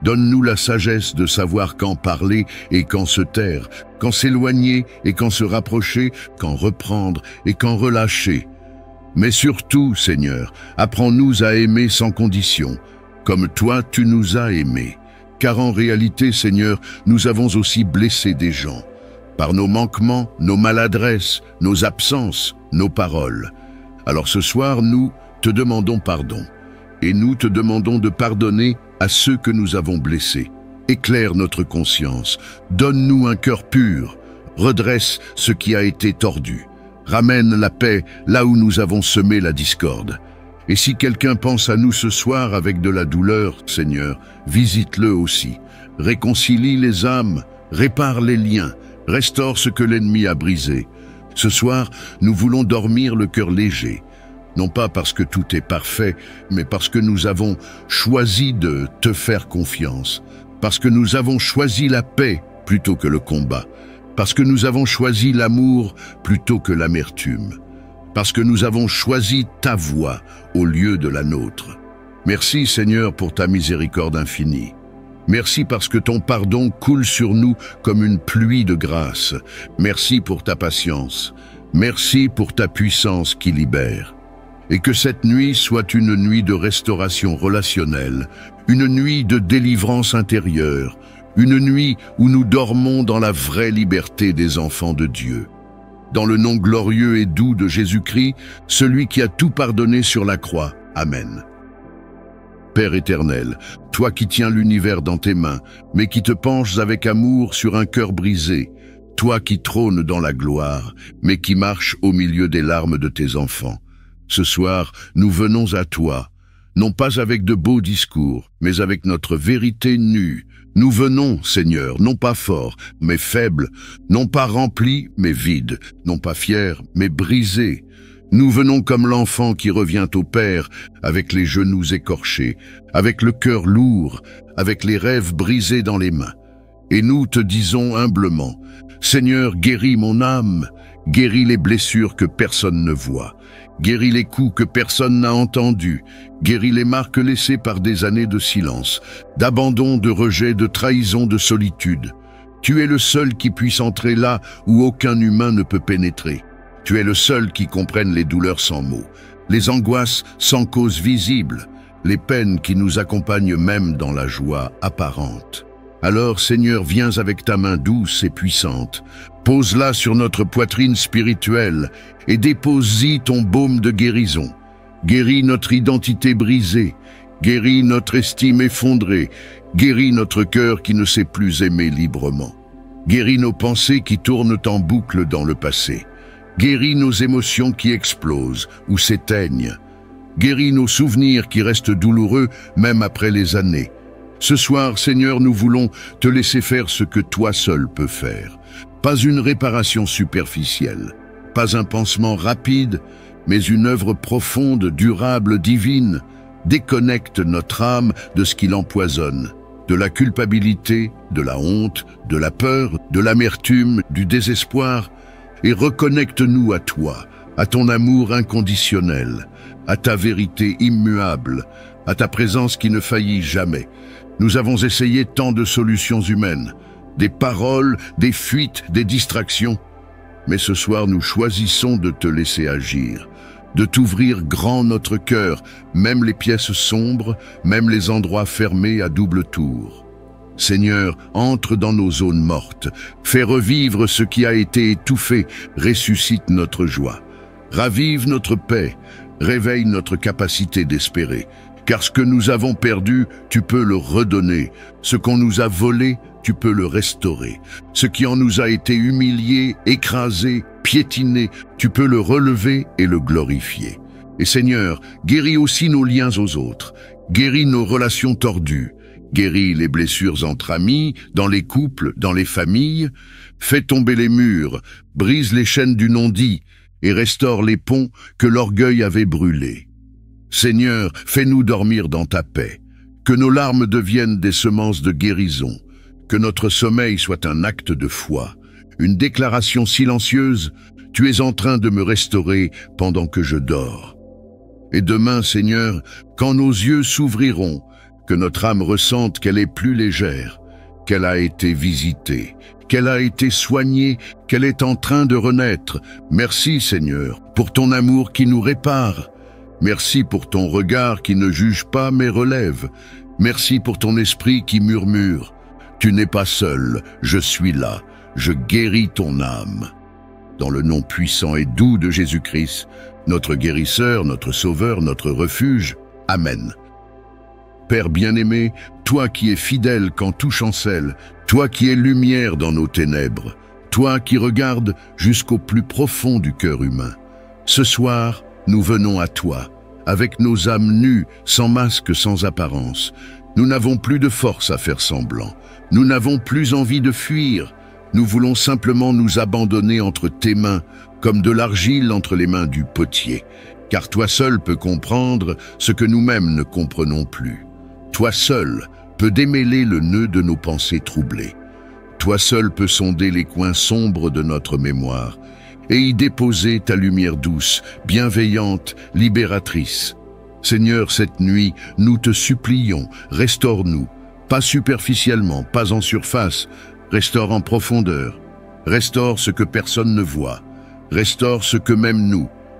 Donne-nous la sagesse de savoir quand parler et quand se taire, quand s'éloigner et quand se rapprocher, quand reprendre et quand relâcher. Mais surtout, Seigneur, apprends-nous à aimer sans condition, comme toi tu nous as aimés. Car en réalité, Seigneur, nous avons aussi blessé des gens, par nos manquements, nos maladresses, nos absences, nos paroles. Alors ce soir, nous te demandons pardon, et nous te demandons de pardonner à ceux que nous avons blessés. Éclaire notre conscience, donne-nous un cœur pur, redresse ce qui a été tordu, ramène la paix là où nous avons semé la discorde. Et si quelqu'un pense à nous ce soir avec de la douleur, Seigneur, visite-le aussi. Réconcilie les âmes, répare les liens, restaure ce que l'ennemi a brisé. Ce soir, nous voulons dormir le cœur léger. Non pas parce que tout est parfait, mais parce que nous avons choisi de te faire confiance, parce que nous avons choisi la paix plutôt que le combat, parce que nous avons choisi l'amour plutôt que l'amertume, parce que nous avons choisi ta voie au lieu de la nôtre. Merci Seigneur pour ta miséricorde infinie. Merci parce que ton pardon coule sur nous comme une pluie de grâce. Merci pour ta patience. Merci pour ta puissance qui libère. Et que cette nuit soit une nuit de restauration relationnelle, une nuit de délivrance intérieure, une nuit où nous dormons dans la vraie liberté des enfants de Dieu. Dans le nom glorieux et doux de Jésus-Christ, celui qui a tout pardonné sur la croix. Amen. Père éternel, toi qui tiens l'univers dans tes mains, mais qui te penches avec amour sur un cœur brisé, toi qui trônes dans la gloire, mais qui marches au milieu des larmes de tes enfants. Ce soir, nous venons à toi, non pas avec de beaux discours, mais avec notre vérité nue. Nous venons, Seigneur, non pas forts, mais faibles, non pas remplis, mais vides, non pas fiers, mais brisés. Nous venons comme l'enfant qui revient au Père, avec les genoux écorchés, avec le cœur lourd, avec les rêves brisés dans les mains. Et nous te disons humblement, Seigneur, guéris mon âme, guéris les blessures que personne ne voit, guéris les coups que personne n'a entendus, guéris les marques laissées par des années de silence, d'abandon, de rejet, de trahison, de solitude. Tu es le seul qui puisse entrer là où aucun humain ne peut pénétrer. Tu es le seul qui comprenne les douleurs sans mots, les angoisses sans cause visible, les peines qui nous accompagnent même dans la joie apparente. Alors, Seigneur, viens avec ta main douce et puissante, pose-la sur notre poitrine spirituelle et dépose-y ton baume de guérison. Guéris notre identité brisée, guéris notre estime effondrée, guéris notre cœur qui ne sait plus aimer librement. Guéris nos pensées qui tournent en boucle dans le passé. Guéris nos émotions qui explosent ou s'éteignent. Guéris nos souvenirs qui restent douloureux même après les années. Ce soir, Seigneur, nous voulons te laisser faire ce que toi seul peux faire. Pas une réparation superficielle, pas un pansement rapide, mais une œuvre profonde, durable, divine. Déconnecte notre âme de ce qui l'empoisonne, de la culpabilité, de la honte, de la peur, de l'amertume, du désespoir, et reconnecte-nous à toi, à ton amour inconditionnel, à ta vérité immuable, à ta présence qui ne faillit jamais. Nous avons essayé tant de solutions humaines, des paroles, des fuites, des distractions. Mais ce soir, nous choisissons de te laisser agir, de t'ouvrir grand notre cœur, même les pièces sombres, même les endroits fermés à double tour. Seigneur, entre dans nos zones mortes, fais revivre ce qui a été étouffé, ressuscite notre joie. Ravive notre paix, réveille notre capacité d'espérer. Car ce que nous avons perdu, tu peux le redonner. Ce qu'on nous a volé, tu peux le restaurer. Ce qui en nous a été humilié, écrasé, piétiné, tu peux le relever et le glorifier. Et Seigneur, guéris aussi nos liens aux autres. Guéris nos relations tordues. Guéris les blessures entre amis, dans les couples, dans les familles. Fais tomber les murs, brise les chaînes du non-dit et restaure les ponts que l'orgueil avait brûlés. Seigneur, fais-nous dormir dans ta paix, que nos larmes deviennent des semences de guérison, que notre sommeil soit un acte de foi, une déclaration silencieuse, tu es en train de me restaurer pendant que je dors. Et demain, Seigneur, quand nos yeux s'ouvriront, que notre âme ressente qu'elle est plus légère, qu'elle a été visitée, qu'elle a été soignée, qu'elle est en train de renaître. Merci, Seigneur, pour ton amour qui nous répare. Merci pour ton regard qui ne juge pas mais relève. Merci pour ton esprit qui murmure. Tu n'es pas seul, je suis là, je guéris ton âme. Dans le nom puissant et doux de Jésus-Christ, notre guérisseur, notre sauveur, notre refuge. Amen. Père bien-aimé, toi qui es fidèle quand tout chancelle, toi qui es lumière dans nos ténèbres, toi qui regardes jusqu'au plus profond du cœur humain. Ce soir, nous venons à toi, avec nos âmes nues, sans masque, sans apparence. Nous n'avons plus de force à faire semblant. Nous n'avons plus envie de fuir. Nous voulons simplement nous abandonner entre tes mains, comme de l'argile entre les mains du potier. Car toi seul peux comprendre ce que nous-mêmes ne comprenons plus. Toi seul peux démêler le nœud de nos pensées troublées. Toi seul peux sonder les coins sombres de notre mémoire et y déposer ta lumière douce, bienveillante, libératrice. Seigneur, cette nuit, nous te supplions, restaure-nous, pas superficiellement, pas en surface, restaure en profondeur, restaure ce que personne ne voit, restaure ce que même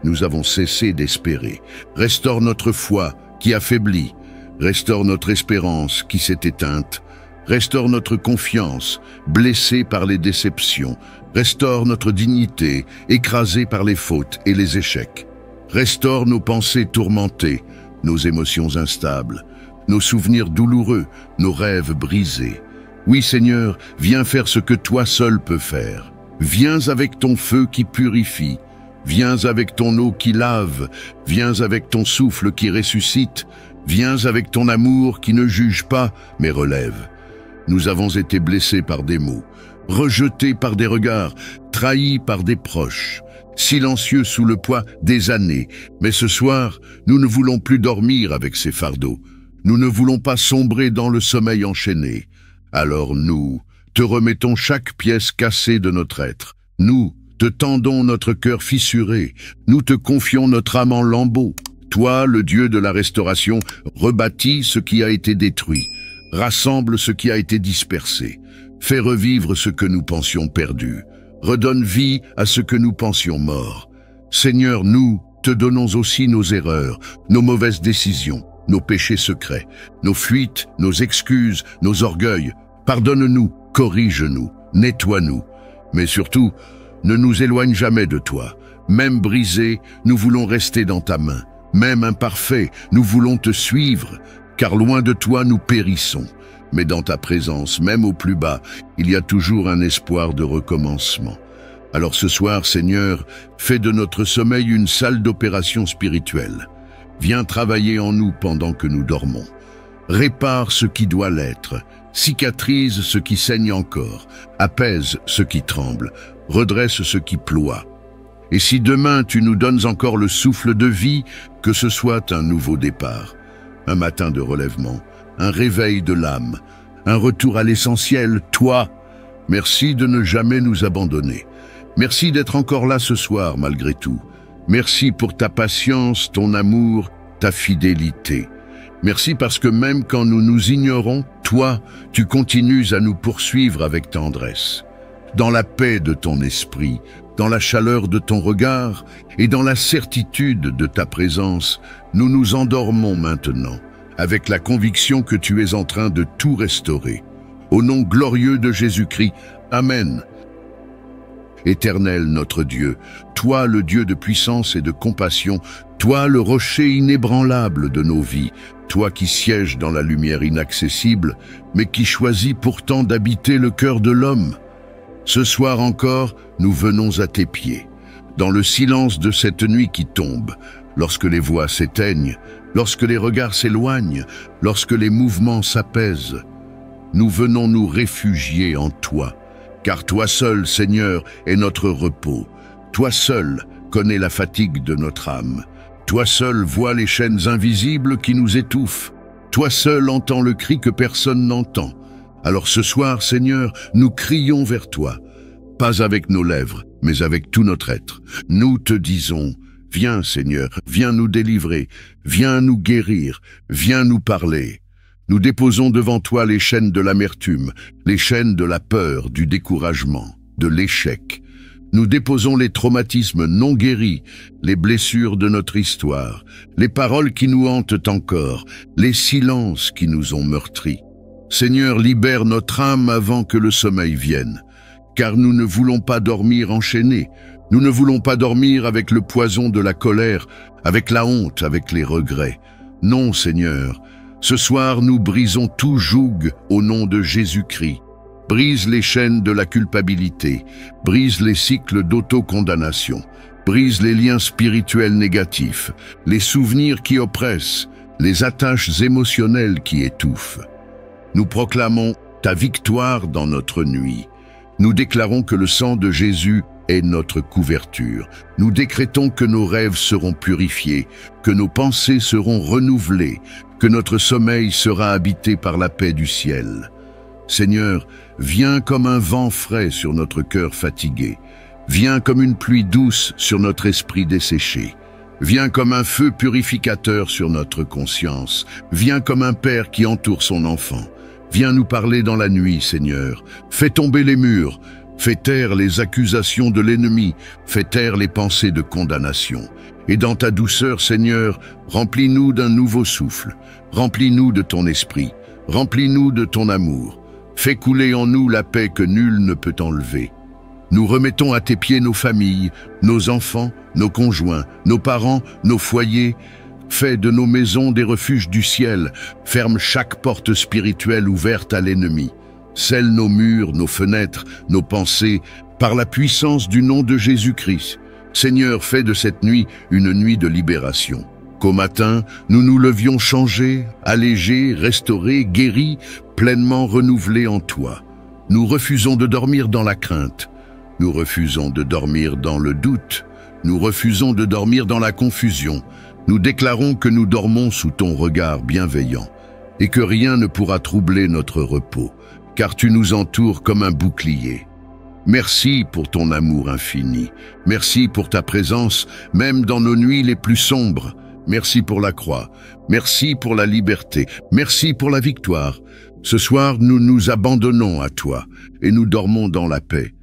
nous avons cessé d'espérer, restaure notre foi qui affaiblit, restaure notre espérance qui s'est éteinte, restaure notre confiance, blessée par les déceptions, restaure notre dignité, écrasée par les fautes et les échecs. Restaure nos pensées tourmentées, nos émotions instables, nos souvenirs douloureux, nos rêves brisés. Oui, Seigneur, viens faire ce que toi seul peux faire. Viens avec ton feu qui purifie, viens avec ton eau qui lave, viens avec ton souffle qui ressuscite, viens avec ton amour qui ne juge pas, mais relève. Nous avons été blessés par des mots, rejetés par des regards, trahis par des proches, silencieux sous le poids des années. Mais ce soir, nous ne voulons plus dormir avec ces fardeaux. Nous ne voulons pas sombrer dans le sommeil enchaîné. Alors nous te remettons chaque pièce cassée de notre être. Nous te tendons notre cœur fissuré. Nous te confions notre âme en lambeaux. Toi, le Dieu de la restauration, rebâtis ce qui a été détruit. Rassemble ce qui a été dispersé. Fais revivre ce que nous pensions perdu. Redonne vie à ce que nous pensions mort. Seigneur, nous te donnons aussi nos erreurs, nos mauvaises décisions, nos péchés secrets, nos fuites, nos excuses, nos orgueils. Pardonne-nous, corrige-nous, nettoie-nous. Mais surtout, ne nous éloigne jamais de toi. Même brisés, nous voulons rester dans ta main. Même imparfaits, nous voulons te suivre, car loin de toi nous périssons. Mais dans ta présence, même au plus bas, il y a toujours un espoir de recommencement. Alors ce soir, Seigneur, fais de notre sommeil une salle d'opération spirituelle. Viens travailler en nous pendant que nous dormons. Répare ce qui doit l'être, cicatrise ce qui saigne encore, apaise ce qui tremble, redresse ce qui ploie. Et si demain tu nous donnes encore le souffle de vie, que ce soit un nouveau départ, un matin de relèvement, un réveil de l'âme, un retour à l'essentiel, toi, merci de ne jamais nous abandonner. Merci d'être encore là ce soir malgré tout. Merci pour ta patience, ton amour, ta fidélité. Merci parce que même quand nous nous ignorons, toi, tu continues à nous poursuivre avec tendresse. Dans la paix de ton esprit, dans la chaleur de ton regard et dans la certitude de ta présence, nous nous endormons maintenant, avec la conviction que tu es en train de tout restaurer. Au nom glorieux de Jésus-Christ. Amen. Éternel notre Dieu, toi le Dieu de puissance et de compassion, toi le rocher inébranlable de nos vies, toi qui sièges dans la lumière inaccessible, mais qui choisis pourtant d'habiter le cœur de l'homme. Ce soir encore, nous venons à tes pieds, dans le silence de cette nuit qui tombe, lorsque les voix s'éteignent, lorsque les regards s'éloignent, lorsque les mouvements s'apaisent. Nous venons nous réfugier en toi, car toi seul, Seigneur, est notre repos. Toi seul connais la fatigue de notre âme. Toi seul vois les chaînes invisibles qui nous étouffent. Toi seul entends le cri que personne n'entend. Alors ce soir, Seigneur, nous crions vers toi, pas avec nos lèvres, mais avec tout notre être. Nous te disons, viens Seigneur, viens nous délivrer, viens nous guérir, viens nous parler. Nous déposons devant toi les chaînes de l'amertume, les chaînes de la peur, du découragement, de l'échec. Nous déposons les traumatismes non guéris, les blessures de notre histoire, les paroles qui nous hantent encore, les silences qui nous ont meurtris. Seigneur, libère notre âme avant que le sommeil vienne, car nous ne voulons pas dormir enchaînés, nous ne voulons pas dormir avec le poison de la colère, avec la honte, avec les regrets. Non, Seigneur, ce soir nous brisons tout joug au nom de Jésus-Christ. Brise les chaînes de la culpabilité, brise les cycles d'autocondamnation, brise les liens spirituels négatifs, les souvenirs qui oppressent, les attaches émotionnelles qui étouffent. Nous proclamons ta victoire dans notre nuit. Nous déclarons que le sang de Jésus est notre couverture. Nous décrétons que nos rêves seront purifiés, que nos pensées seront renouvelées, que notre sommeil sera habité par la paix du ciel. Seigneur, viens comme un vent frais sur notre cœur fatigué. Viens comme une pluie douce sur notre esprit desséché. Viens comme un feu purificateur sur notre conscience. Viens comme un père qui entoure son enfant. Viens nous parler dans la nuit, Seigneur. Fais tomber les murs. Fais taire les accusations de l'ennemi. Fais taire les pensées de condamnation. Et dans ta douceur, Seigneur, remplis-nous d'un nouveau souffle. Remplis-nous de ton esprit. Remplis-nous de ton amour. Fais couler en nous la paix que nul ne peut enlever. Nous remettons à tes pieds nos familles, nos enfants, nos conjoints, nos parents, nos foyers. Fais de nos maisons des refuges du ciel. Ferme chaque porte spirituelle ouverte à l'ennemi. Scelle nos murs, nos fenêtres, nos pensées, par la puissance du nom de Jésus-Christ. Seigneur, fais de cette nuit une nuit de libération. Qu'au matin, nous nous levions changés, allégés, restaurés, guéris, pleinement renouvelés en toi. Nous refusons de dormir dans la crainte. Nous refusons de dormir dans le doute. Nous refusons de dormir dans la confusion. Nous déclarons que nous dormons sous ton regard bienveillant et que rien ne pourra troubler notre repos, car tu nous entoures comme un bouclier. Merci pour ton amour infini. Merci pour ta présence, même dans nos nuits les plus sombres. Merci pour la croix. Merci pour la liberté. Merci pour la victoire. Ce soir, nous nous abandonnons à toi et nous dormons dans la paix,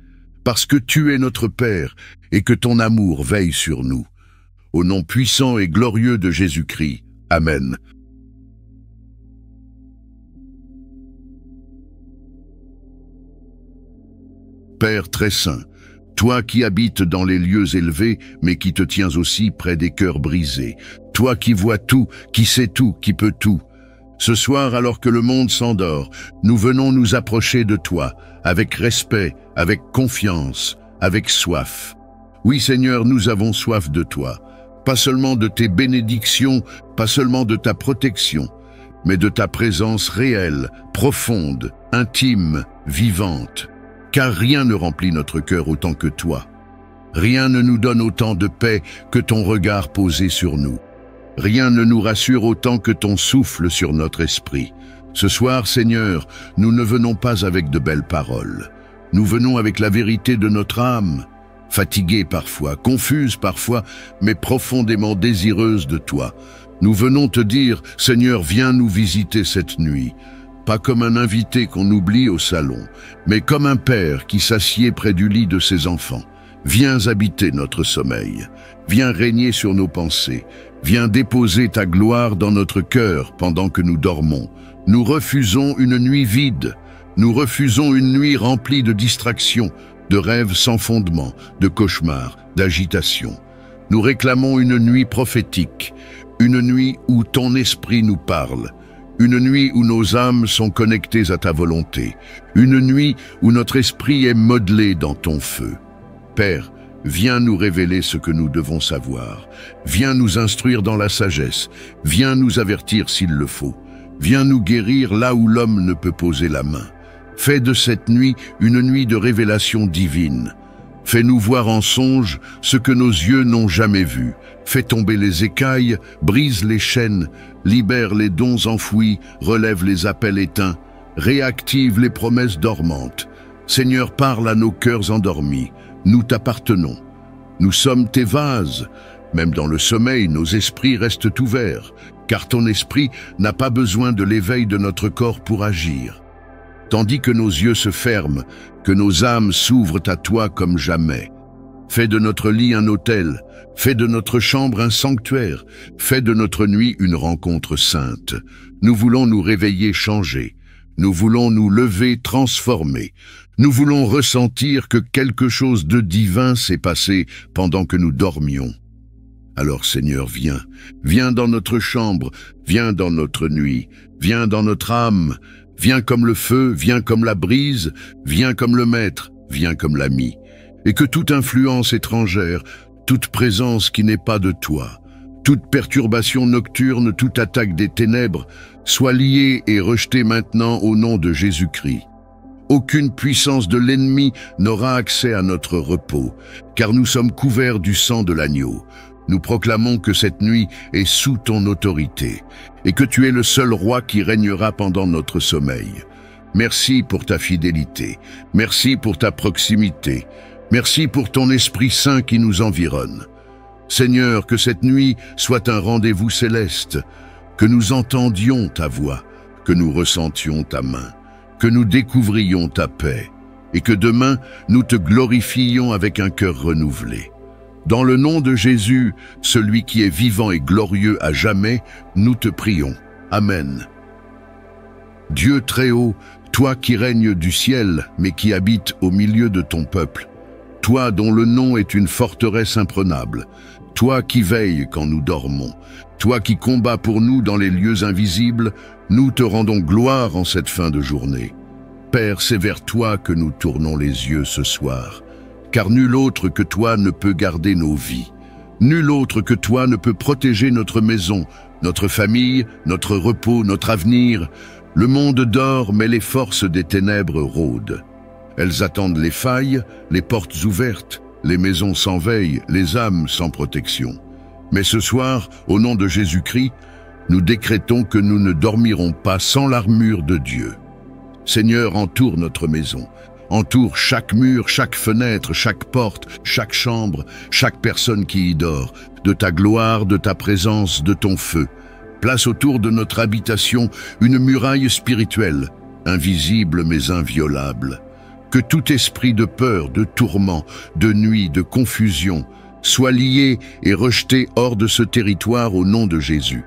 parce que tu es notre Père et que ton amour veille sur nous. Au nom puissant et glorieux de Jésus-Christ. Amen. Père très saint, toi qui habites dans les lieux élevés, mais qui te tiens aussi près des cœurs brisés, toi qui vois tout, qui sais tout, qui peux tout. Ce soir, alors que le monde s'endort, nous venons nous approcher de toi, avec respect, avec confiance, avec soif. Oui Seigneur, nous avons soif de toi, pas seulement de tes bénédictions, pas seulement de ta protection, mais de ta présence réelle, profonde, intime, vivante. Car rien ne remplit notre cœur autant que toi. Rien ne nous donne autant de paix que ton regard posé sur nous. Rien ne nous rassure autant que ton souffle sur notre esprit. Ce soir, Seigneur, nous ne venons pas avec de belles paroles. Nous venons avec la vérité de notre âme, fatiguée parfois, confuse parfois, mais profondément désireuse de toi. Nous venons te dire, Seigneur, viens nous visiter cette nuit. Pas comme un invité qu'on oublie au salon, mais comme un père qui s'assied près du lit de ses enfants. Viens habiter notre sommeil, viens régner sur nos pensées, viens déposer ta gloire dans notre cœur pendant que nous dormons. Nous refusons une nuit vide, Nous refusons une nuit remplie de distractions, de rêves sans fondement, de cauchemars, d'agitation. Nous réclamons une nuit prophétique, une nuit où ton esprit nous parle, une nuit où nos âmes sont connectées à ta volonté, une nuit où notre esprit est modelé dans ton feu. Père, viens nous révéler ce que nous devons savoir. Viens nous instruire dans la sagesse. Viens nous avertir s'il le faut. Viens nous guérir là où l'homme ne peut poser la main. Fais de cette nuit une nuit de révélation divine. Fais-nous voir en songe ce que nos yeux n'ont jamais vu. Fais tomber les écailles, brise les chaînes, libère les dons enfouis, relève les appels éteints, réactive les promesses dormantes. Seigneur, parle à nos cœurs endormis. Nous t'appartenons. Nous sommes tes vases. Même dans le sommeil, nos esprits restent ouverts, car ton esprit n'a pas besoin de l'éveil de notre corps pour agir. Tandis que nos yeux se ferment, que nos âmes s'ouvrent à toi comme jamais. Fais de notre lit un autel, fais de notre chambre un sanctuaire, fais de notre nuit une rencontre sainte. Nous voulons nous réveiller changés, nous voulons nous lever transformés, nous voulons ressentir que quelque chose de divin s'est passé pendant que nous dormions. Alors Seigneur, viens dans notre chambre, viens dans notre nuit, viens dans notre âme, viens comme le feu, viens comme la brise, viens comme le maître, viens comme l'ami. Et que toute influence étrangère, toute présence qui n'est pas de toi, toute perturbation nocturne, toute attaque des ténèbres, soit liée et rejetée maintenant au nom de Jésus-Christ. Aucune puissance de l'ennemi n'aura accès à notre repos, car nous sommes couverts du sang de l'agneau. Nous proclamons que cette nuit est sous ton autorité et que tu es le seul roi qui régnera pendant notre sommeil. Merci pour ta fidélité, merci pour ta proximité, merci pour ton Esprit Saint qui nous environne. Seigneur, que cette nuit soit un rendez-vous céleste, que nous entendions ta voix, que nous ressentions ta main, que nous découvrions ta paix et que demain nous te glorifions avec un cœur renouvelé. Dans le nom de Jésus, celui qui est vivant et glorieux à jamais, nous te prions. Amen. Dieu très haut, toi qui règnes du ciel, mais qui habites au milieu de ton peuple, toi dont le nom est une forteresse imprenable, toi qui veilles quand nous dormons, toi qui combats pour nous dans les lieux invisibles, nous te rendons gloire en cette fin de journée. Père, c'est vers toi que nous tournons les yeux ce soir. Car nul autre que toi ne peut garder nos vies. Nul autre que toi ne peut protéger notre maison, notre famille, notre repos, notre avenir. Le monde dort, mais les forces des ténèbres rôdent. Elles attendent les failles, les portes ouvertes, les maisons sans veille, les âmes sans protection. Mais ce soir, au nom de Jésus-Christ, nous décrétons que nous ne dormirons pas sans l'armure de Dieu. Seigneur, entoure notre maison. Entoure chaque mur, chaque fenêtre, chaque porte, chaque chambre, chaque personne qui y dort, de ta gloire, de ta présence, de ton feu. Place autour de notre habitation une muraille spirituelle, invisible mais inviolable. Que tout esprit de peur, de tourment, de nuit, de confusion, soit lié et rejeté hors de ce territoire au nom de Jésus.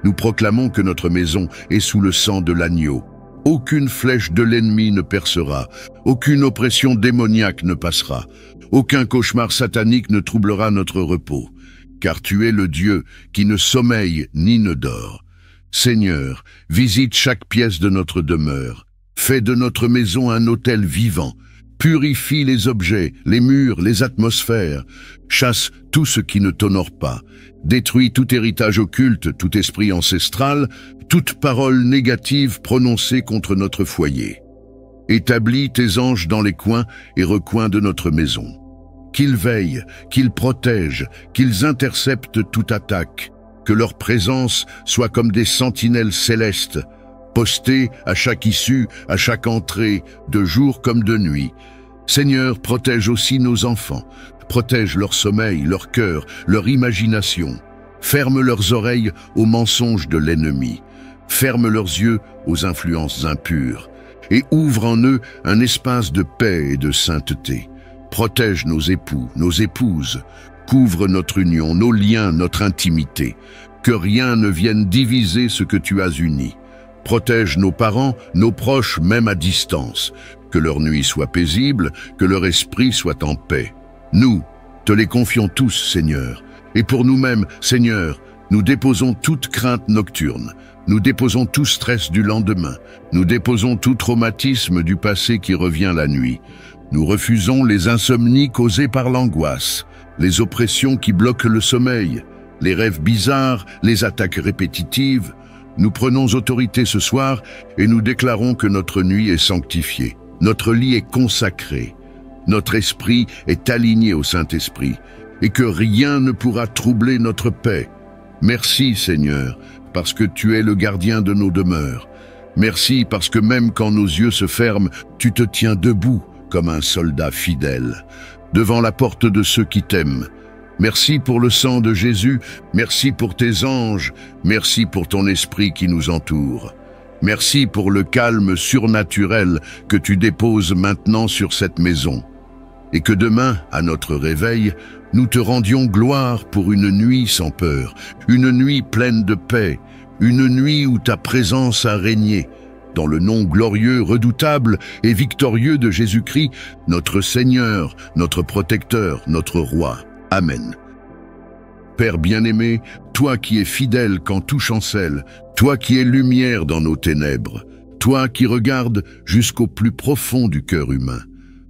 Nous proclamons que notre maison est sous le sang de l'agneau. Aucune flèche de l'ennemi ne percera, aucune oppression démoniaque ne passera, aucun cauchemar satanique ne troublera notre repos, car tu es le Dieu qui ne sommeille ni ne dort. Seigneur, visite chaque pièce de notre demeure, fais de notre maison un autel vivant, purifie les objets, les murs, les atmosphères, chasse tout ce qui ne t'honore pas, détruis tout héritage occulte, tout esprit ancestral, toute parole négative prononcée contre notre foyer. Établis tes anges dans les coins et recoins de notre maison. Qu'ils veillent, qu'ils protègent, qu'ils interceptent toute attaque, que leur présence soit comme des sentinelles célestes, postées à chaque issue, à chaque entrée, de jour comme de nuit. Seigneur, protège aussi nos enfants, protège leur sommeil, leur cœur, leur imagination. Ferme leurs oreilles aux mensonges de l'ennemi. Ferme leurs yeux aux influences impures et ouvre en eux un espace de paix et de sainteté. Protège nos époux, nos épouses, couvre notre union, nos liens, notre intimité. Que rien ne vienne diviser ce que tu as uni. Protège nos parents, nos proches, même à distance. Que leur nuit soit paisible, que leur esprit soit en paix. Nous, te les confions tous, Seigneur. Et pour nous-mêmes, Seigneur, nous déposons toute crainte nocturne. Nous déposons tout stress du lendemain. Nous déposons tout traumatisme du passé qui revient la nuit. Nous refusons les insomnies causées par l'angoisse, les oppressions qui bloquent le sommeil, les rêves bizarres, les attaques répétitives. Nous prenons autorité ce soir et nous déclarons que notre nuit est sanctifiée. Notre lit est consacré. Notre esprit est aligné au Saint-Esprit et que rien ne pourra troubler notre paix. Merci, Seigneur, parce que tu es le gardien de nos demeures. Merci parce que même quand nos yeux se ferment, tu te tiens debout comme un soldat fidèle, devant la porte de ceux qui t'aiment. Merci pour le sang de Jésus, merci pour tes anges, merci pour ton esprit qui nous entoure. Merci pour le calme surnaturel que tu déposes maintenant sur cette maison. Et que demain, à notre réveil, nous te rendions gloire pour une nuit sans peur, une nuit pleine de paix, une nuit où ta présence a régné. Dans le nom glorieux, redoutable et victorieux de Jésus-Christ, notre Seigneur, notre protecteur, notre roi. Amen. Père bien-aimé, toi qui es fidèle quand tout chancelle, toi qui es lumière dans nos ténèbres, toi qui regardes jusqu'au plus profond du cœur humain.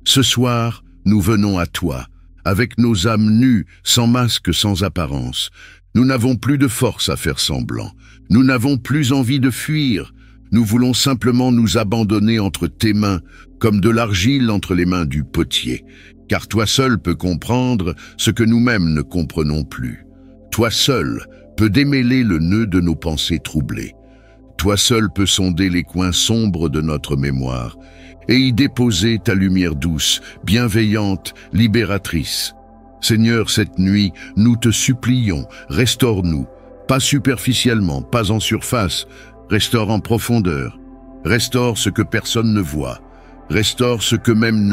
Ce soir, nous venons à toi, avec nos âmes nues, sans masque, sans apparence. Nous n'avons plus de force à faire semblant. Nous n'avons plus envie de fuir. Nous voulons simplement nous abandonner entre tes mains, comme de l'argile entre les mains du potier, car toi seul peux comprendre ce que nous-mêmes ne comprenons plus. Toi seul peux démêler le nœud de nos pensées troublées. Toi seul peux sonder les coins sombres de notre mémoire et y déposer ta lumière douce, bienveillante, libératrice. Seigneur, cette nuit, nous te supplions, restaure-nous, pas superficiellement, pas en surface, restaure en profondeur, restaure ce que personne ne voit, restaure ce que même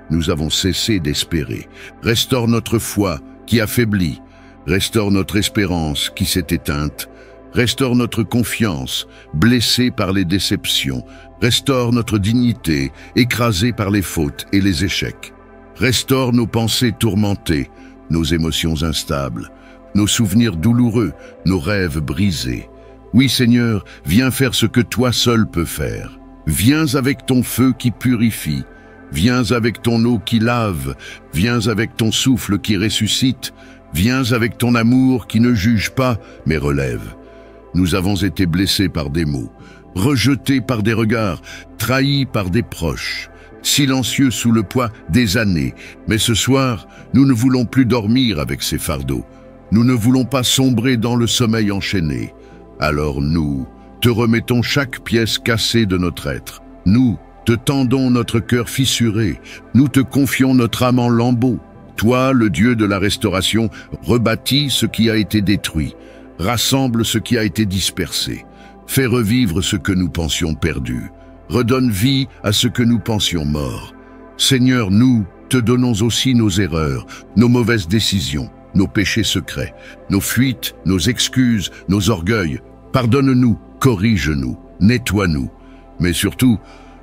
nous avons cessé d'espérer, restaure notre foi qui affaiblit, restaure notre espérance qui s'est éteinte, restaure notre confiance, blessée par les déceptions, restaure notre dignité, écrasée par les fautes et les échecs, restaure nos pensées tourmentées, nos émotions instables, nos souvenirs douloureux, nos rêves brisés. Oui, Seigneur, viens faire ce que toi seul peux faire. Viens avec ton feu qui purifie, viens avec ton eau qui lave, viens avec ton souffle qui ressuscite, viens avec ton amour qui ne juge pas, mais relève. Nous avons été blessés par des mots, rejetés par des regards, trahis par des proches, silencieux sous le poids des années. Mais ce soir, nous ne voulons plus dormir avec ces fardeaux. Nous ne voulons pas sombrer dans le sommeil enchaîné. Alors nous te remettons chaque pièce cassée de notre être. Nous te tendons notre cœur fissuré. Nous te confions notre âme en lambeaux. Toi, le Dieu de la restauration, rebâtis ce qui a été détruit. Rassemble ce qui a été dispersé. Fais revivre ce que nous pensions perdu. Redonne vie à ce que nous pensions mort. Seigneur, nous te donnons aussi nos erreurs, nos mauvaises décisions, nos péchés secrets, nos fuites, nos excuses, nos orgueils. Pardonne-nous, corrige-nous, nettoie-nous. Mais surtout,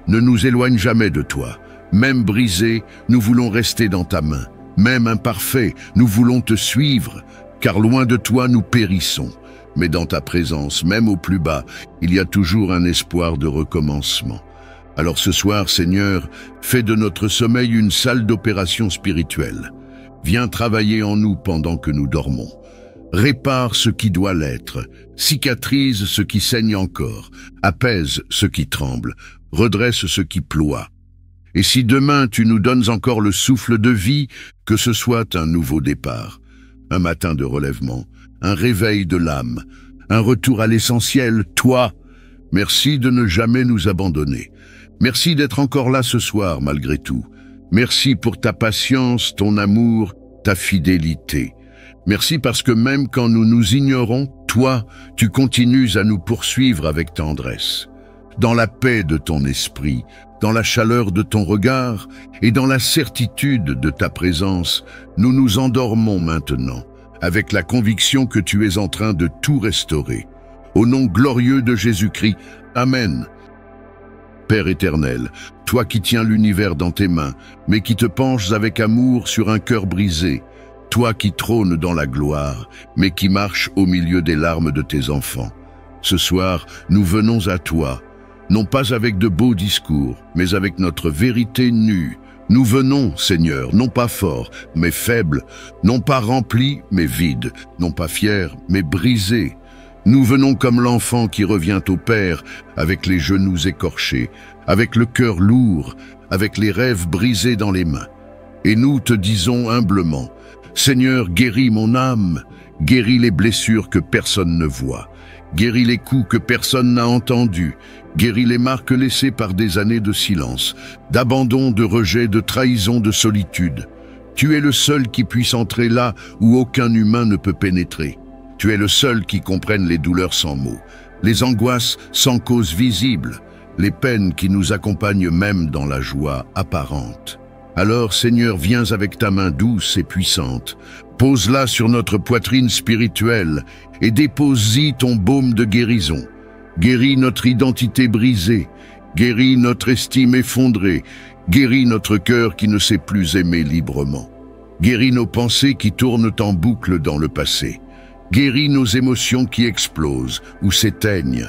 ne nous éloigne jamais de toi. Même brisés, nous voulons rester dans ta main. Même imparfaits, nous voulons te suivre, car loin de toi nous périssons. Mais dans ta présence, même au plus bas, il y a toujours un espoir de recommencement. Alors ce soir, Seigneur, fais de notre sommeil une salle d'opération spirituelle. Viens travailler en nous pendant que nous dormons. Répare ce qui doit l'être, cicatrise ce qui saigne encore, apaise ce qui tremble, redresse ce qui ploie. Et si demain tu nous donnes encore le souffle de vie, que ce soit un nouveau départ, un matin de relèvement, un réveil de l'âme, un retour à l'essentiel, toi, merci de ne jamais nous abandonner. Merci d'être encore là ce soir malgré tout. Merci pour ta patience, ton amour, ta fidélité. Merci parce que même quand nous nous ignorons, toi, tu continues à nous poursuivre avec tendresse. Dans la paix de ton esprit, dans la chaleur de ton regard et dans la certitude de ta présence, nous nous endormons maintenant, avec la conviction que tu es en train de tout restaurer. Au nom glorieux de Jésus-Christ. Amen. Père éternel, toi qui tiens l'univers dans tes mains, mais qui te penches avec amour sur un cœur brisé, toi qui trônes dans la gloire, mais qui marches au milieu des larmes de tes enfants. Ce soir, nous venons à toi, non pas avec de beaux discours, mais avec notre vérité nue. Nous venons, Seigneur, non pas forts, mais faibles, non pas remplis, mais vides, non pas fiers, mais brisés. Nous venons comme l'enfant qui revient au Père, avec les genoux écorchés, avec le cœur lourd, avec les rêves brisés dans les mains. Et nous te disons humblement, Seigneur, guéris mon âme, guéris les blessures que personne ne voit, guéris les coups que personne n'a entendus, guéris les marques laissées par des années de silence, d'abandon, de rejet, de trahison, de solitude. Tu es le seul qui puisse entrer là où aucun humain ne peut pénétrer. Tu es le seul qui comprenne les douleurs sans mots, les angoisses sans cause visible, les peines qui nous accompagnent même dans la joie apparente. Alors, Seigneur, viens avec ta main douce et puissante, pose-la sur notre poitrine spirituelle et dépose-y ton baume de guérison. Guéris notre identité brisée, guéris notre estime effondrée, guéris notre cœur qui ne sait plus aimer librement. Guéris nos pensées qui tournent en boucle dans le passé. Guéris nos émotions qui explosent ou s'éteignent.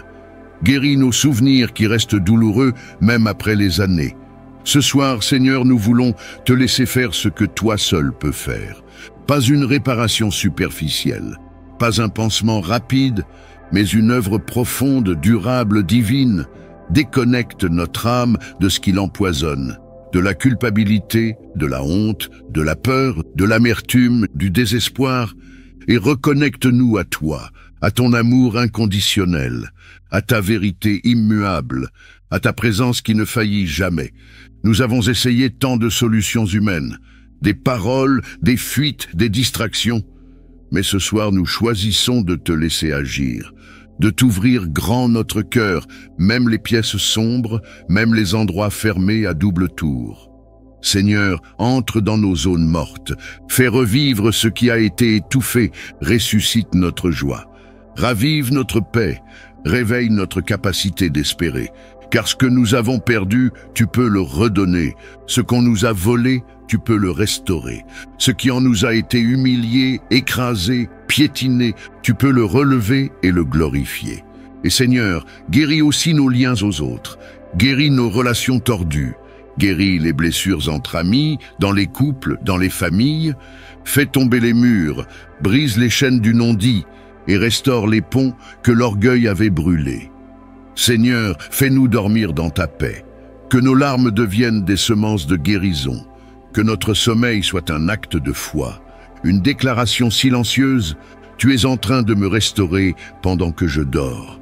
Guéris nos souvenirs qui restent douloureux même après les années. Ce soir, Seigneur, nous voulons te laisser faire ce que toi seul peux faire. Pas une réparation superficielle, pas un pansement rapide, mais une œuvre profonde, durable, divine. Déconnecte notre âme de ce qui l'empoisonne, de la culpabilité, de la honte, de la peur, de l'amertume, du désespoir, et reconnecte-nous à toi, à ton amour inconditionnel, à ta vérité immuable, à ta présence qui ne faillit jamais. Nous avons essayé tant de solutions humaines, des paroles, des fuites, des distractions. Mais ce soir, nous choisissons de te laisser agir, de t'ouvrir grand notre cœur, même les pièces sombres, même les endroits fermés à double tour. Seigneur, entre dans nos zones mortes, fais revivre ce qui a été étouffé, ressuscite notre joie. Ravive notre paix, réveille notre capacité d'espérer. Car ce que nous avons perdu, tu peux le redonner. Ce qu'on nous a volé, tu peux le restaurer. Ce qui en nous a été humilié, écrasé, piétiné, tu peux le relever et le glorifier. Et Seigneur, guéris aussi nos liens aux autres. Guéris nos relations tordues. Guéris les blessures entre amis, dans les couples, dans les familles. Fais tomber les murs, brise les chaînes du non-dit et restaure les ponts que l'orgueil avait brûlés. Seigneur, fais-nous dormir dans ta paix, que nos larmes deviennent des semences de guérison, que notre sommeil soit un acte de foi, une déclaration silencieuse, tu es en train de me restaurer pendant que je dors.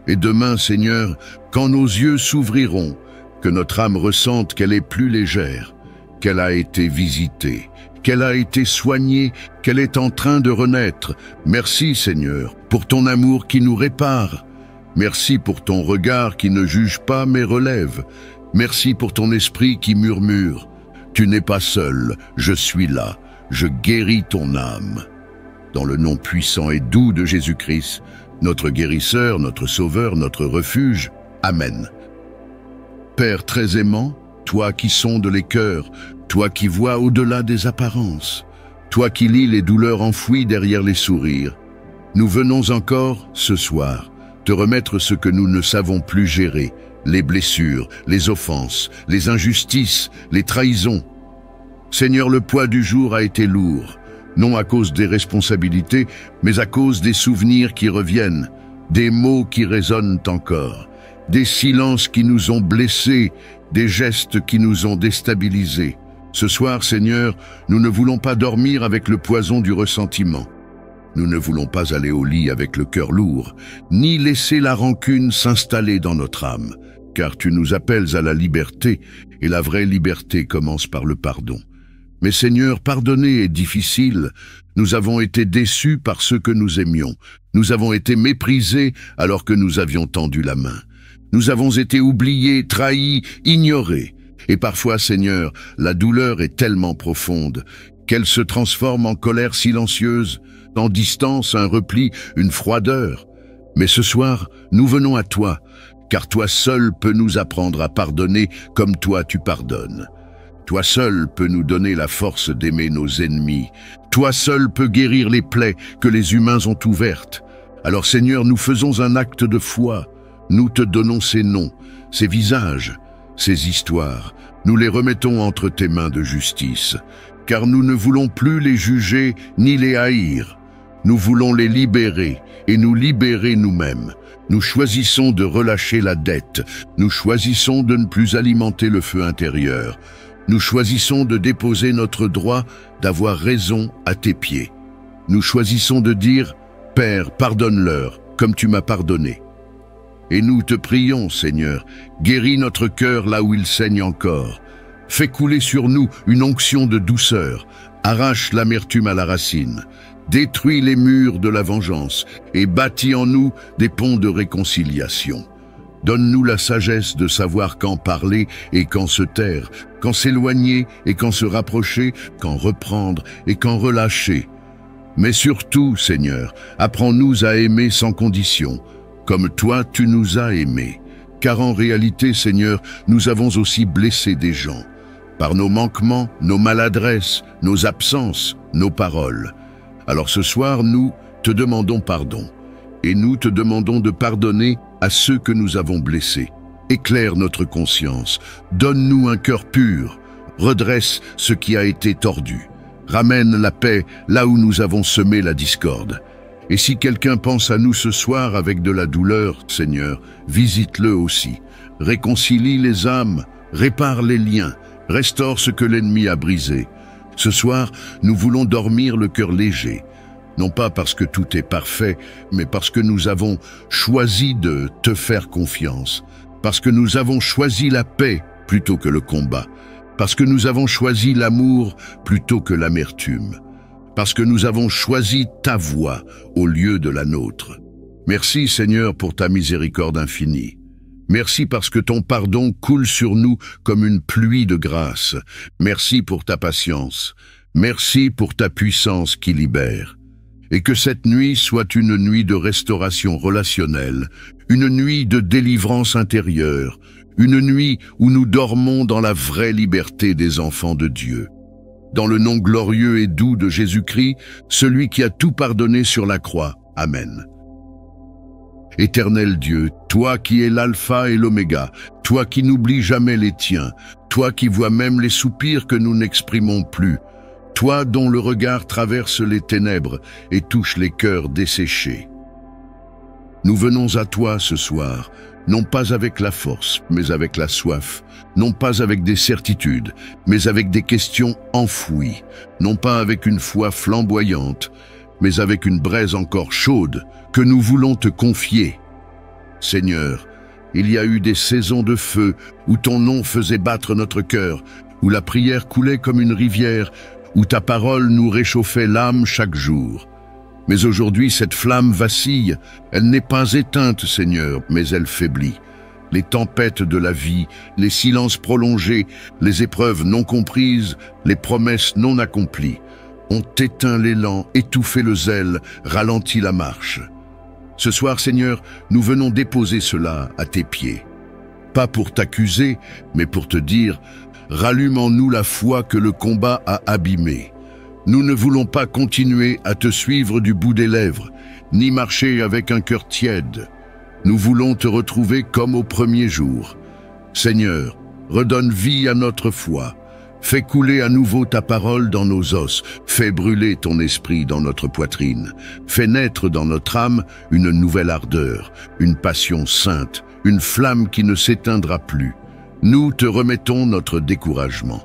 Et demain, Seigneur, quand nos yeux s'ouvriront, que notre âme ressente qu'elle est plus légère, qu'elle a été visitée, qu'elle a été soignée, qu'elle est en train de renaître. Merci, Seigneur, pour ton amour qui nous répare. Merci pour ton regard qui ne juge pas mais relève. Merci pour ton esprit qui murmure. Tu n'es pas seul, je suis là, je guéris ton âme. Dans le nom puissant et doux de Jésus-Christ, notre guérisseur, notre sauveur, notre refuge. Amen. Père très aimant, toi qui sondes les cœurs, toi qui vois au-delà des apparences, toi qui lis les douleurs enfouies derrière les sourires, nous venons encore, ce soir, te remettre ce que nous ne savons plus gérer, les blessures, les offenses, les injustices, les trahisons. Seigneur, le poids du jour a été lourd, non à cause des responsabilités, mais à cause des souvenirs qui reviennent, des mots qui résonnent encore, des silences qui nous ont blessés, des gestes qui nous ont déstabilisés. Ce soir, Seigneur, nous ne voulons pas dormir avec le poison du ressentiment. Nous ne voulons pas aller au lit avec le cœur lourd, ni laisser la rancune s'installer dans notre âme, car tu nous appelles à la liberté, et la vraie liberté commence par le pardon. Mais Seigneur, pardonner est difficile. Nous avons été déçus par ceux que nous aimions. Nous avons été méprisés alors que nous avions tendu la main. Nous avons été oubliés, trahis, ignorés. Et parfois, Seigneur, la douleur est tellement profonde qu'elle se transforme en colère silencieuse, en distance, un repli, une froideur. Mais ce soir, nous venons à toi, car toi seul peux nous apprendre à pardonner comme toi tu pardonnes. Toi seul peux nous donner la force d'aimer nos ennemis. Toi seul peux guérir les plaies que les humains ont ouvertes. Alors Seigneur, nous faisons un acte de foi. Nous te donnons ces noms, ces visages, ces histoires. Nous les remettons entre tes mains de justice, car nous ne voulons plus les juger ni les haïr. Nous voulons les libérer et nous libérer nous-mêmes. Nous choisissons de relâcher la dette. Nous choisissons de ne plus alimenter le feu intérieur. Nous choisissons de déposer notre droit d'avoir raison à tes pieds. Nous choisissons de dire « Père, pardonne-leur, comme tu m'as pardonné ». Et nous te prions, Seigneur, guéris notre cœur là où il saigne encore. Fais couler sur nous une onction de douceur, arrache l'amertume à la racine, détruis les murs de la vengeance et bâtis en nous des ponts de réconciliation. Donne-nous la sagesse de savoir quand parler et quand se taire, quand s'éloigner et quand se rapprocher, quand reprendre et quand relâcher. Mais surtout, Seigneur, apprends-nous à aimer sans condition, comme toi tu nous as aimés. Car en réalité, Seigneur, nous avons aussi blessé des gens, par nos manquements, nos maladresses, nos absences, nos paroles. Alors ce soir, nous te demandons pardon, et nous te demandons de pardonner à ceux que nous avons blessés. Éclaire notre conscience, donne-nous un cœur pur, redresse ce qui a été tordu, ramène la paix là où nous avons semé la discorde. Et si quelqu'un pense à nous ce soir avec de la douleur, Seigneur, visite-le aussi. Réconcilie les âmes, répare les liens, restaure ce que l'ennemi a brisé. Ce soir, nous voulons dormir le cœur léger, non pas parce que tout est parfait, mais parce que nous avons choisi de te faire confiance, parce que nous avons choisi la paix plutôt que le combat, parce que nous avons choisi l'amour plutôt que l'amertume, parce que nous avons choisi ta voie au lieu de la nôtre. Merci Seigneur pour ta miséricorde infinie. Merci parce que ton pardon coule sur nous comme une pluie de grâce. Merci pour ta patience. Merci pour ta puissance qui libère. Et que cette nuit soit une nuit de restauration relationnelle, une nuit de délivrance intérieure, une nuit où nous dormons dans la vraie liberté des enfants de Dieu. Dans le nom glorieux et doux de Jésus-Christ, celui qui a tout pardonné sur la croix. Amen. Éternel Dieu, toi qui es l'alpha et l'oméga, toi qui n'oublies jamais les tiens, toi qui vois même les soupirs que nous n'exprimons plus, toi dont le regard traverse les ténèbres et touche les cœurs desséchés. Nous venons à toi ce soir, non pas avec la force, mais avec la soif, non pas avec des certitudes, mais avec des questions enfouies, non pas avec une foi flamboyante, mais avec une braise encore chaude que nous voulons te confier. Seigneur, il y a eu des saisons de feu où ton nom faisait battre notre cœur, où la prière coulait comme une rivière, où ta parole nous réchauffait l'âme chaque jour. Mais aujourd'hui, cette flamme vacille, elle n'est pas éteinte, Seigneur, mais elle faiblit. Les tempêtes de la vie, les silences prolongés, les épreuves non comprises, les promesses non accomplies, ont éteint l'élan, étouffé le zèle, ralenti la marche. Ce soir, Seigneur, nous venons déposer cela à tes pieds. Pas pour t'accuser, mais pour te dire, rallume en nous la foi que le combat a abîmée. Nous ne voulons pas continuer à te suivre du bout des lèvres, ni marcher avec un cœur tiède. Nous voulons te retrouver comme au premier jour. Seigneur, redonne vie à notre foi. Fais couler à nouveau ta parole dans nos os. Fais brûler ton esprit dans notre poitrine. Fais naître dans notre âme une nouvelle ardeur, une passion sainte, une flamme qui ne s'éteindra plus. Nous te remettons notre découragement.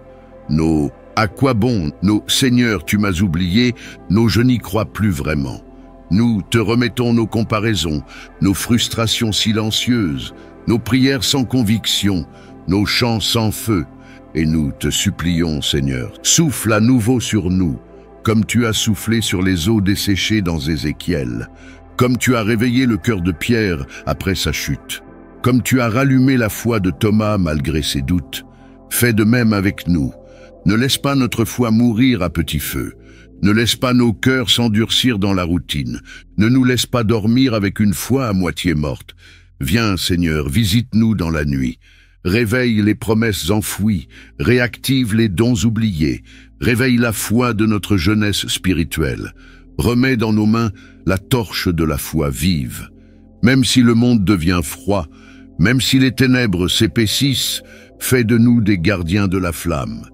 Nos « à quoi bon ?» nos « Seigneur, tu m'as oublié » nos « je n'y crois plus vraiment ». Nous te remettons nos comparaisons, nos frustrations silencieuses, nos prières sans conviction, nos chants sans feu. Et nous te supplions, Seigneur, souffle à nouveau sur nous, comme tu as soufflé sur les eaux desséchées dans Ézéchiel, comme tu as réveillé le cœur de Pierre après sa chute, comme tu as rallumé la foi de Thomas malgré ses doutes. Fais de même avec nous. Ne laisse pas notre foi mourir à petit feu. Ne laisse pas nos cœurs s'endurcir dans la routine. Ne nous laisse pas dormir avec une foi à moitié morte. Viens, Seigneur, visite-nous dans la nuit. Réveille les promesses enfouies, réactive les dons oubliés, réveille la foi de notre jeunesse spirituelle. Remets dans nos mains la torche de la foi vive. Même si le monde devient froid, même si les ténèbres s'épaississent, fais de nous des gardiens de la flamme.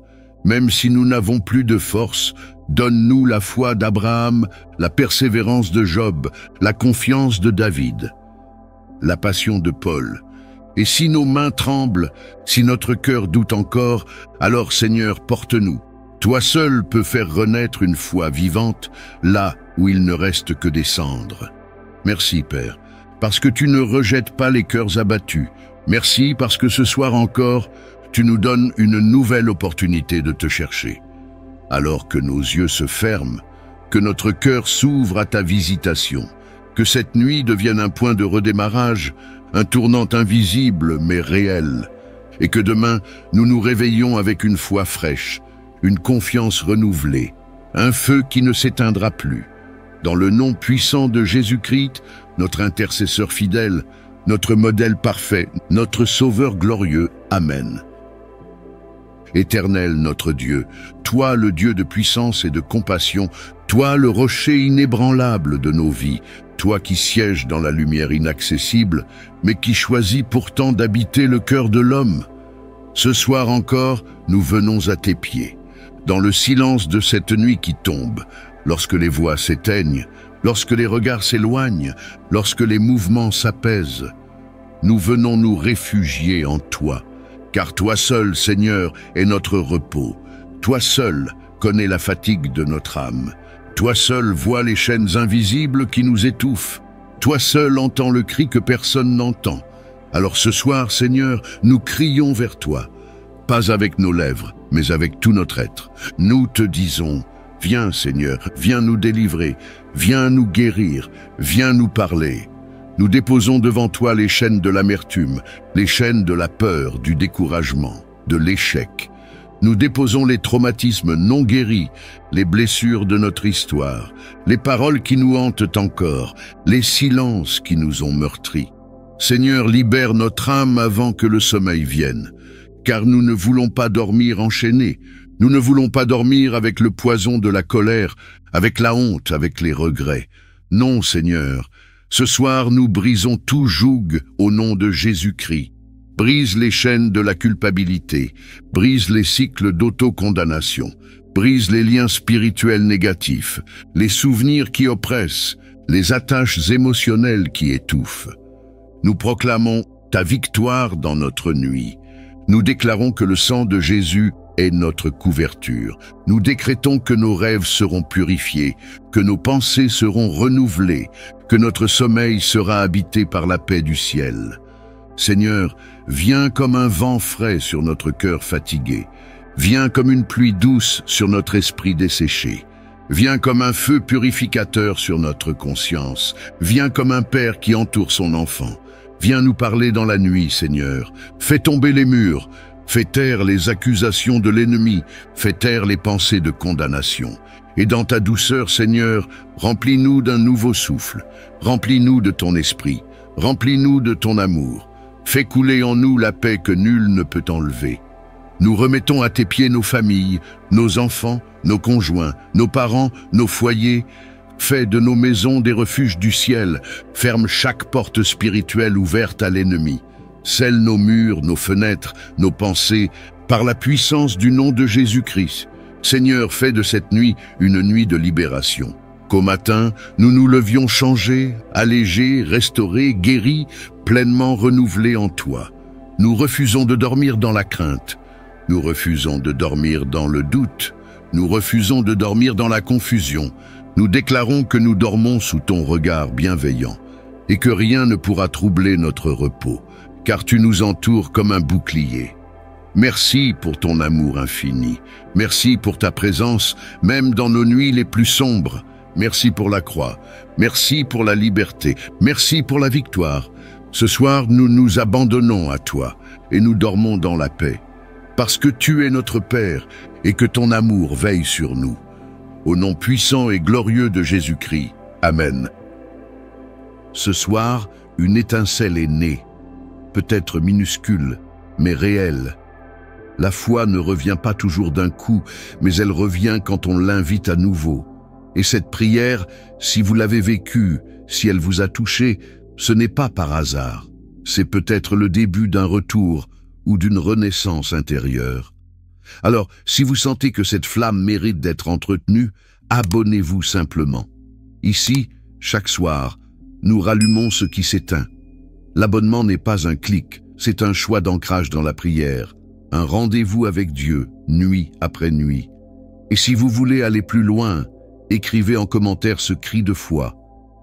Même si nous n'avons plus de force, donne-nous la foi d'Abraham, la persévérance de Job, la confiance de David, la passion de Paul. Et si nos mains tremblent, si notre cœur doute encore, alors Seigneur, porte-nous. Toi seul peux faire renaître une foi vivante, là où il ne reste que des cendres. Merci, Père, parce que tu ne rejettes pas les cœurs abattus. Merci parce que ce soir encore, tu nous donnes une nouvelle opportunité de te chercher. Alors que nos yeux se ferment, que notre cœur s'ouvre à ta visitation, que cette nuit devienne un point de redémarrage, un tournant invisible mais réel, et que demain nous nous réveillons avec une foi fraîche, une confiance renouvelée, un feu qui ne s'éteindra plus. Dans le nom puissant de Jésus-Christ, notre intercesseur fidèle, notre modèle parfait, notre Sauveur glorieux. Amen. Éternel notre Dieu, toi le Dieu de puissance et de compassion, toi le rocher inébranlable de nos vies, toi qui sièges dans la lumière inaccessible, mais qui choisis pourtant d'habiter le cœur de l'homme. Ce soir encore, nous venons à tes pieds, dans le silence de cette nuit qui tombe, lorsque les voix s'éteignent, lorsque les regards s'éloignent, lorsque les mouvements s'apaisent. Nous venons nous réfugier en toi, car toi seul, Seigneur, est notre repos. Toi seul connais la fatigue de notre âme. Toi seul vois les chaînes invisibles qui nous étouffent. Toi seul entends le cri que personne n'entend. Alors ce soir, Seigneur, nous crions vers toi, pas avec nos lèvres, mais avec tout notre être. Nous te disons, viens Seigneur, viens nous délivrer, viens nous guérir, viens nous parler. Nous déposons devant toi les chaînes de l'amertume, les chaînes de la peur, du découragement, de l'échec. Nous déposons les traumatismes non guéris, les blessures de notre histoire, les paroles qui nous hantent encore, les silences qui nous ont meurtris. Seigneur, libère notre âme avant que le sommeil vienne, car nous ne voulons pas dormir enchaînés, nous ne voulons pas dormir avec le poison de la colère, avec la honte, avec les regrets. Non, Seigneur, ce soir nous brisons tout joug au nom de Jésus-Christ. Brise les chaînes de la culpabilité, brise les cycles d'autocondamnation, brise les liens spirituels négatifs, les souvenirs qui oppressent, les attaches émotionnelles qui étouffent. Nous proclamons ta victoire dans notre nuit. Nous déclarons que le sang de Jésus est notre couverture. Nous décrétons que nos rêves seront purifiés, que nos pensées seront renouvelées, que notre sommeil sera habité par la paix du ciel. Seigneur, viens comme un vent frais sur notre cœur fatigué. Viens comme une pluie douce sur notre esprit desséché. Viens comme un feu purificateur sur notre conscience. Viens comme un père qui entoure son enfant. Viens nous parler dans la nuit, Seigneur. Fais tomber les murs. Fais taire les accusations de l'ennemi. Fais taire les pensées de condamnation. Et dans ta douceur, Seigneur, remplis-nous d'un nouveau souffle. Remplis-nous de ton esprit. Remplis-nous de ton amour. Fais couler en nous la paix que nul ne peut enlever. Nous remettons à tes pieds nos familles, nos enfants, nos conjoints, nos parents, nos foyers. Fais de nos maisons des refuges du ciel. Ferme chaque porte spirituelle ouverte à l'ennemi. Scelle nos murs, nos fenêtres, nos pensées, par la puissance du nom de Jésus-Christ. Seigneur, fais de cette nuit une nuit de libération. Qu'au matin, nous nous levions changés, allégés, restaurés, guéris, pleinement renouvelés en toi. Nous refusons de dormir dans la crainte. Nous refusons de dormir dans le doute. Nous refusons de dormir dans la confusion. Nous déclarons que nous dormons sous ton regard bienveillant et que rien ne pourra troubler notre repos, car tu nous entoures comme un bouclier. Merci pour ton amour infini. Merci pour ta présence, même dans nos nuits les plus sombres. Merci pour la croix. Merci pour la liberté. Merci pour la victoire. Ce soir, nous nous abandonnons à toi et nous dormons dans la paix, parce que tu es notre Père et que ton amour veille sur nous. Au nom puissant et glorieux de Jésus-Christ. Amen. Ce soir, une étincelle est née, peut-être minuscule, mais réelle. La foi ne revient pas toujours d'un coup, mais elle revient quand on l'invite à nouveau. Et cette prière, si vous l'avez vécue, si elle vous a touché, ce n'est pas par hasard. C'est peut-être le début d'un retour ou d'une renaissance intérieure. Alors, si vous sentez que cette flamme mérite d'être entretenue, abonnez-vous simplement. Ici, chaque soir, nous rallumons ce qui s'éteint. L'abonnement n'est pas un clic, c'est un choix d'ancrage dans la prière, un rendez-vous avec Dieu, nuit après nuit. Et si vous voulez aller plus loin, écrivez en commentaire ce cri de foi.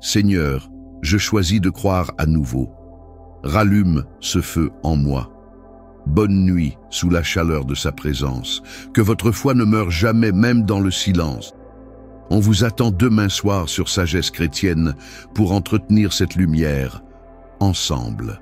Seigneur, je choisis de croire à nouveau. Rallume ce feu en moi. Bonne nuit sous la chaleur de sa présence. Que votre foi ne meure jamais, même dans le silence. On vous attend demain soir sur Sagesse Chrétienne pour entretenir cette lumière ensemble.